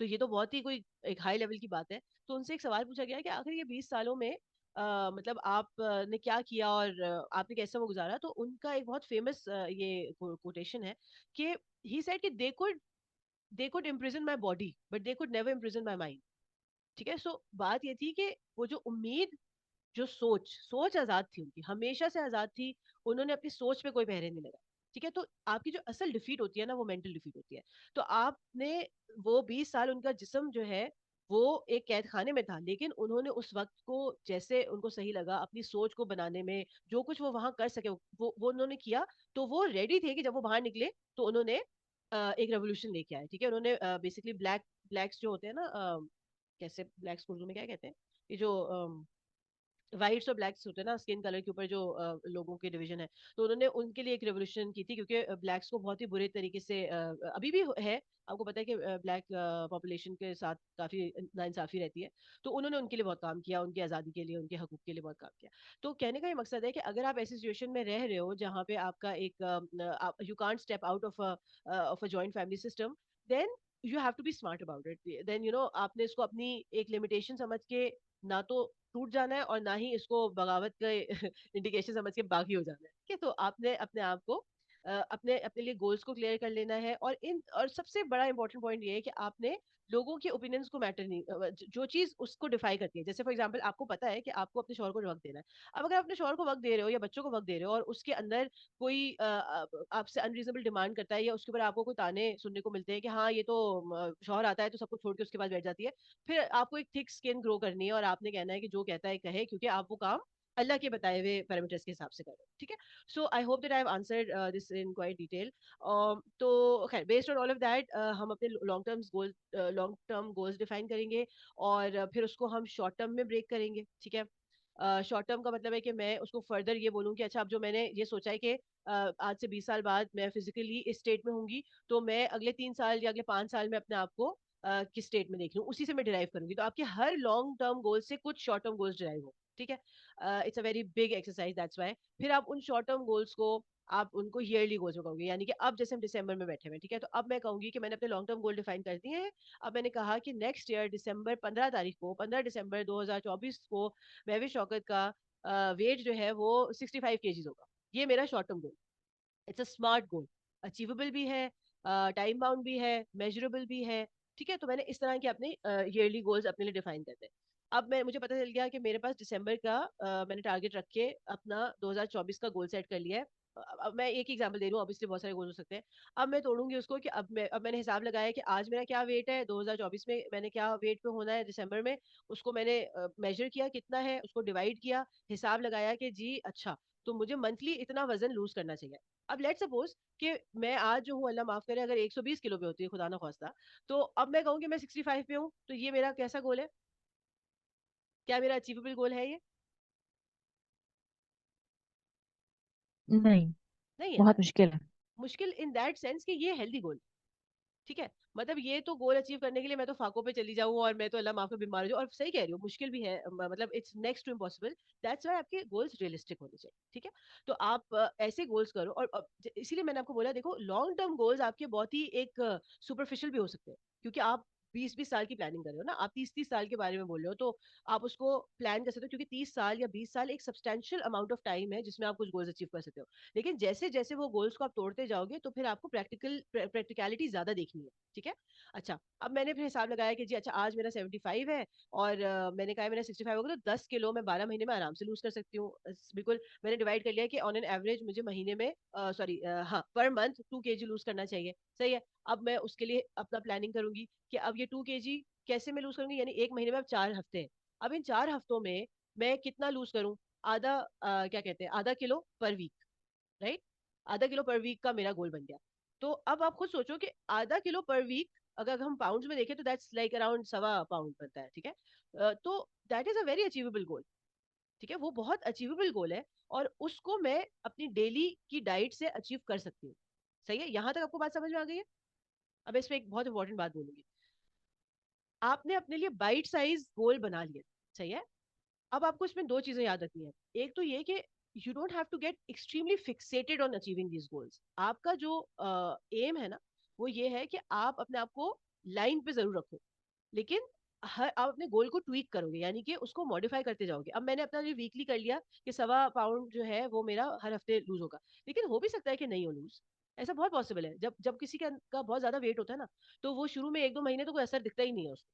तो ये तो बहुत ही कोई एक हाई लेवल की बात है। तो उनसे एक सवाल पूछा गया कि आखिर ये 20 सालों में मतलब आप ने क्या किया और आपने कैसे वो गुजारा, तो उनका एक बहुत फेमस ये कोटेशन है कि ही सेड कि they could imprison my body but they could never imprison my mind. ठीक है, सो बात ये थी कि वो जो उम्मीद, जो सोच सोच आजाद थी उनकी, हमेशा से आजाद थी। उन्होंने अपनी सोच पे कोई पहरे नहीं लगा। ठीक है, तो आपकी जो असल डिफीट होती है ना, वो मेंटल डिफीट होती है। तो आपने वो 20 साल उनका जिस्म जो है वो एक कैद खाने में था, लेकिन उन्होंने उस वक्त को जैसे उनको सही लगा अपनी सोच को बनाने में, जो कुछ वो वहां कर सके वो उन्होंने किया। तो वो रेडी थे कि जब वो बाहर निकले तो उन्होंने एक रेवोल्यूशन लेके आए। ठीक है, उन्होंने बेसिकली ब्लैक्स जो होते हैं ना, कैसे ब्लैक्स को उर्दू में क्या कहते हैं, ये जो व्हाइट्स और ब्लैक्स होते हैं ना स्किन कलर के ऊपर जो लोगों के डिवीजन है, तो उन्होंने उनके लिए एक रेवोल्यूशन की थी, क्योंकि ब्लैक्स को बहुत ही बुरे तरीके से अभी भी है, आपको पता है कि ब्लैक पॉपुलेशन के साथ काफी नाइंसाफी रहती है। तो उन्होंने उनके लिए बहुत काम किया, उनकी आज़ादी के लिए, उनके हकूक के लिए बहुत काम किया। तो कहने का ये मकसद है कि अगर आप ऐसी सिचुएशन में रह रहे हो जहाँ पे आपका एक you can't step out of a joint family system, then you have to be smart about it. देन आपने इसको अपनी एक लिमिटेशन समझ के ना तो टूट जाना है और ना ही इसको बगावत का इंडिकेशन समझ के बागी हो जाना है। ठीक है, तो आपने अपने आप को अपने अपने लिए गोल्स को क्लियर कर लेना है, और सबसे बड़ा इंपॉर्टेंट पॉइंट ये है कि आपने लोगों के ओपिनियंस को मैटर नहीं जो चीज उसको डिफाई करती है। जैसे फॉर एग्जांपल आपको पता है कि आपको अपने शौहर को वक्त देना है। अब अगर आप अपने शौहर को वक्त दे रहे हो या बच्चों को वक्त दे रहे हो और उसके अंदर कोई आपसे अनरीजनेबल डिमांड करता है, या उसके ऊपर आपको कोई ताने सुनने को मिलते हैं कि हाँ ये तो शौहर आता है तो सब कुछ छोड़ के उसके बाद बैठ जाती है, फिर आपको एक थिक स्किन ग्रो करनी है और आपने कहना है कि जो कहता है कहे, क्योंकि आप वो काम अल्लाह के बताए हुए पैरामीटर्स के हिसाब से करो। ठीक है, so I hope that I have answered this in quite detail. तो खैर based on all of that हम अपने लॉन्ग टर्म गोल्स डिफाइन करेंगे, और फिर उसको हम शॉर्ट टर्म में ब्रेक करेंगे। ठीक है, शॉर्ट टर्म का मतलब है कि मैं उसको फर्दर ये बोलूँ कि अच्छा अब जो मैंने ये सोचा है कि आज से 20 साल बाद मैं फिजिकली इस स्टेट में होंगी, तो मैं अगले 3 साल या अगले 5 साल में अपने आप को किस स्टेट में देख लूँ, उसी से मैं डिराइव करूंगी। तो आपके हर लॉन्ग टर्म गोल से कुछ शॉर्ट टर्म गोल्स डिराइव हो। ठीक है, it's a very big exercise, that's why फिर आप उन शॉर्ट टर्म गोल्स को आप उनको ईयरली गोल्स में कहोगे। यानी कि अब जैसे हम दिसंबर में बैठे हुए, ठीक है, तो अब मैं कहूंगी कि मैंने अपने लॉन्ग टर्म गोल डिफाइन कर दिए हैं। अब मैंने कहा कि नेक्स्ट ईयर दिसंबर 15 तारीख को, 15 दिसंबर 2024 को महविश शौकत का वेट जो है वो 65 kg होगा। ये मेरा short term goal. It's a smart goal, achievable भी है, टाइम बाउंड भी है, मेजरेबल भी है। ठीक है, तो मैंने इस तरह के अपने ईयरली गोल्स अपने लिए डिफाइन करते हैं। अब मुझे पता चल गया कि मेरे पास दिसंबर का मैंने टारगेट रख के अपना 2024 का गोल सेट कर लिया है। अब मैं एक एग्जांपल दे रही हूँ, ऑब्वियसली बहुत सारे गोल हो सकते हैं। अब मैं तोड़ूंगी उसको कि अब मैंने हिसाब लगाया कि आज मेरा क्या वेट है, 2024 में मैंने क्या वेट पे होना है दिसंबर में, उसको मैंने मेजर किया कितना है, उसको डिवाइड किया, हिसाब लगाया कि जी अच्छा तो मुझे मंथली इतना वजन लूज करना चाहिए। अब लेट सपोज कि मैं आज जो हूँ, अल्लाह माफ करे, अगर 120 किलो पे होती है खुदा ना खास्ता, तो अब मैं कहूँ कि मैं 65 पे हूँ, तो ये मेरा कैसा गोल है? क्या मेरा अचीवेबल गोल है ये? नहीं, नहीं है ना। बहुत मुश्किल है। मुश्किल इन दैट सेंस कि ये हेल्दी गोल। ठीक है, मतलब ये तो गोल अचीव करने के लिए मैं तो फाकों पे चली जाऊं और मैं तो अल्लाह माफ करे बीमार हो जाऊं, और सही कह रही हूँ मुश्किल भी है, मतलब it's next to impossible. That's why आपके गोल्स रियलिस्टिक होने चाहिए। ठीक है, तो आप ऐसे गोल्स करो, और इसीलिए मैंने आपको बोला देखो लॉन्ग टर्म गोल्स आपके बहुत ही एक सुपरफिशियल भी हो सकते हैं, क्योंकि आप 20-20 साल की प्लानिंग कर रहे हो ना, आप 30-30 साल के बारे में बोल रहे हो, तो आप उसको प्लान कर सकते हो, क्योंकि 30 साल या 20 साल एक सब्सटैंशियल अमाउंट ऑफ टाइम है जिसमें आप कुछ गोल्स अचीव कर सकते हो। लेकिन जैसे जैसे वो गोल्स को आप तोड़ते जाओगे तो फिर आपको प्रैक्टिकलिटी ज्यादा देखनी है, ठीक है। अच्छा, अब मैंने फिर हिसाब लगाया कि जी अच्छा आज मेरा 75 है, और मैंने कहा मेरा 65 होगा, तो 10 किलो मैं 12 महीने में आराम से लूज कर सकती हूँ। बिल्कुल मैंने डिवाइड कर लिया कि ऑन एन एवरेज मुझे महीने में सॉरी हाँ पर मंथ 2 kg लूज करना चाहिए, सही है। अब मैं उसके लिए अपना प्लानिंग करूंगी कि अब ये 2 kg कैसे मैं लूज करूंगी, यानी एक महीने में अब 4 हफ्ते हैं। अब इन 4 हफ्तों में मैं कितना लूज करूं, आधा क्या कहते हैं, आधा किलो पर वीक, राइट। आधा किलो पर वीक का मेरा गोल बन गया। तो अब आप खुद सोचो कि आधा किलो पर वीक अगर हम पाउंड्स में देखें तो दैट्स लाइक अराउंड 1.25 पाउंड बनता है, ठीक है। तो that is a very achievable गोल, ठीक है, वो बहुत अचीवेबल गोल है, और उसको मैं अपनी डेली की डाइट से अचीव कर सकती हूँ। सही है, यहाँ तक आपको बात समझ में आ गई है। अब इसमें एक बहुत इंपॉर्टेंट बात बोलूंगी। आपने अपने लिए बाइट साइज गोल बना लिए, सही है। अब आपको इसमें दो चीजें याद रखनी है। एक तो ये कि you don't have to get extremely fixated on achieving these goals. आपका जो एम है ना, वो ये है कि आप अपने आप को लाइन पे जरूर रखो, लेकिन हर आप अपने गोल को ट्वीक करोगे, यानी कि उसको मॉडिफाई करते जाओगे। अब मैंने अपना ये वीकली कर लिया कि 1.25 पाउंड जो है वो मेरा हर हफ्ते लूज होगा, लेकिन हो भी सकता है कि नहीं हो लूज। ऐसा बहुत पॉसिबल है, जब जब किसी का बहुत ज्यादा वेट होता है ना, तो वो शुरू में 1-2 महीने तो कोई असर दिखता ही नहीं है उसको,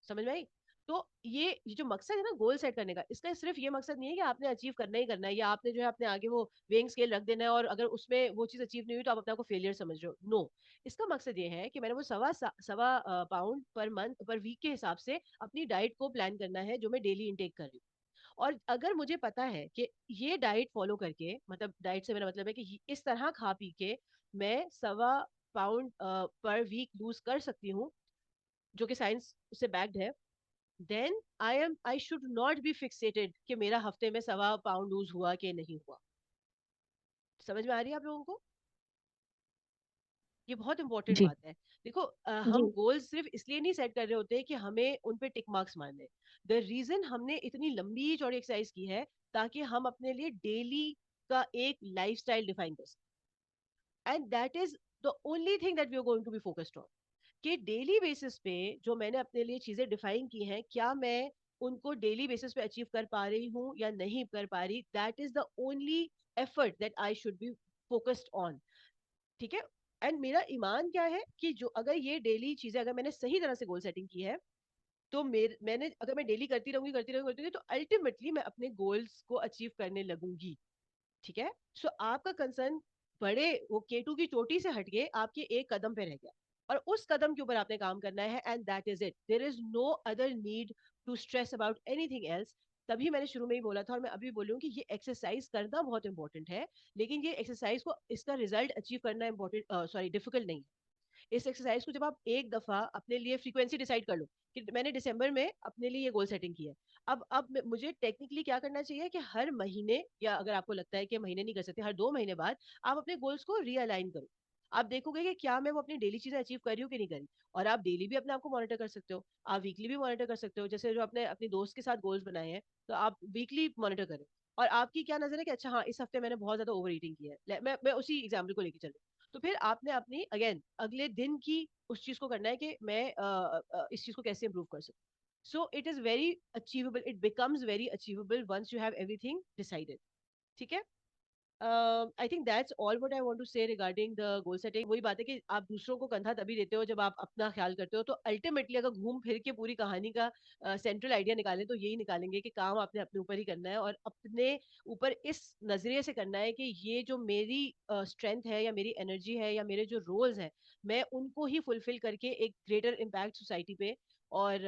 समझ में आई। तो ये जो मकसद है ना गोल सेट करने का, इसका सिर्फ ये मकसद नहीं है कि आपने अचीव करना ही करना है, या आपने जो है अपने आगे वो वेइंग स्केल रख देना है, और अगर उसमें वो चीज अचीव नहीं हुई तो आप अपने आप को फेलियर समझ रहे हो, नो। इसका मकसद ये है कि मैंने वो सवा पाउंड पर मंथ पर वीक के हिसाब से अपनी डाइट को प्लान करना है, जो मैं डेली इंटेक कर रही हूँ। और अगर मुझे पता है कि ये डाइट फॉलो करके, मतलब डाइट से मेरा मतलब है कि इस तरह खा पी के मैं 1.25 पाउंड पर वीक लूज कर सकती हूँ, जो कि साइंस से बैक्ड है, then I should not be fixated कि मेरा हफ्ते में 1.25 पाउंड लूज हुआ कि नहीं हुआ। समझ में आ रही है आप लोगों को? ये बहुत इंपॉर्टेंट जी। बात है। देखो जी। हम गोल्स सिर्फ इसलिए नहीं सेट कर रहे होते कि हमें उन पे टिक मार्क्स मारने। द रीजन हमने इतनी लंबी चौड़ी एक्सरसाइज की है ताकि हम अपने लिए डेली का एक लाइफस्टाइल डिफाइन कर सकें, and that is the only thing that we are going to be focused on. कि डेली बेसिस पे जो मैंने अपने लिए चीजें डिफाइन की हैं, क्या मैं उनको डेली बेसिस पे अचीव कर पा रही हूँ या नहीं कर पा रही, that is the only effort that I should be focused on, ठीक है। एंड मेरा ईमान क्या है कि जो अगर ये डेली चीजें अगर मैंने सही तरह से गोल सेटिंग की है, तो मैंने अगर मैं डेली करती रहूंगी तो अल्टीमेटली मैं अपने गोल्स को अचीव करने लगूंगी, ठीक है। सो आपका कंसर्न बड़े वो केटू की चोटी से हटके आपके एक कदम पे रह गया, और उस कदम के ऊपर आपने काम करना है, and that is it. There is no other need to stress about anything else. तभी मैंने शुरू में ही बोला था, और मैं अभी बोल रही हूँ कि ये एक्सरसाइज करना बहुत इंपॉर्टेंट है, लेकिन ये एक्सरसाइज को इसका रिजल्ट अचीव करना इंपॉर्टेंट सॉरी डिफिकल्ट नहीं है। इस एक्सरसाइज को जब आप एक दफा अपने लिए फ्रीक्वेंसी डिसाइड कर लो कि मैंने दिसंबर में अपने लिए ये गोल सेटिंग की है, अब मुझे टेक्निकली क्या करना चाहिए कि हर महीने, या अगर आपको लगता है कि महीने नहीं कर सकते, हर 2 महीने बाद आप अपने गोल्स को रीअलाइन करो। आप देखोगे कि क्या मैं वो अपनी डेली चीजें अचीव कर रही हूँ कि नहीं कर रही। और आप डेली भी अपने आप को मॉनिटर कर सकते हो, आप वीकली भी मॉनिटर कर सकते हो, जैसे जो अपने अपनी दोस्त के साथ गोल्स बनाए हैं, तो आप वीकली मॉनिटर करें। और आपकी क्या नजर है कि अच्छा हाँ इस हफ्ते मैंने बहुत ज्यादा ओवर ईटिंग की है, मैं उसी एग्जाम्पल को लेकर चलूँ, तो फिर आपने अपनी अगेन अगले दिन की उस चीज को करना है कि मैं इस चीज को कैसे इंप्रूव कर सकूं। So it is very achievable, it becomes very achievable once you have everything decided, ठीक है। I think that's all what I want to say regarding the goal setting. वही बात है कि आप दूसरों को कंधा तभी देते हो जब आप अपना ख्याल करते हो, तो अल्टीमेटली अगर घूम फिर के पूरी कहानी का सेंट्रल आइडिया निकालें तो यही निकालेंगे कि काम आपने अपने ऊपर ही करना है, और अपने ऊपर इस नजरिए से करना है कि ये जो मेरी स्ट्रेंथ है या मेरी एनर्जी है या मेरे जो रोल्स हैं, मैं उनको ही फुलफिल करके एक ग्रेटर इम्पैक्ट सोसाइटी पे, और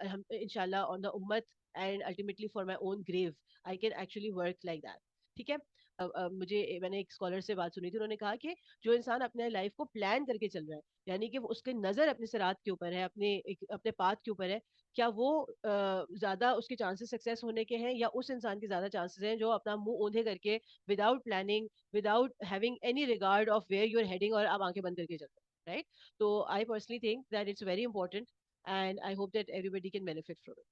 हम इंशाल्लाह ऑन द उम्मत, and ultimately for my own grave I can actually work like that, ठीक है। मैंने एक स्कॉलर से बात सुनी थी, उन्होंने कहा कि जो इंसान अपने लाइफ को प्लान करके चल रहा है, यानी कि उसकी नजर अपने सिरात के ऊपर है, अपने पाथ के ऊपर है, क्या वो ज्यादा उसके चांसेस सक्सेस होने के हैं, या उस इंसान के ज्यादा चांसेस हैं जो अपना मुंह औंधे करके without planning, without having any regard of where you are heading, और आप आंखें बंद करके चल रहे हैं, राइट। तो I personally think that it's very important, and I hope that everybody can benefit from it.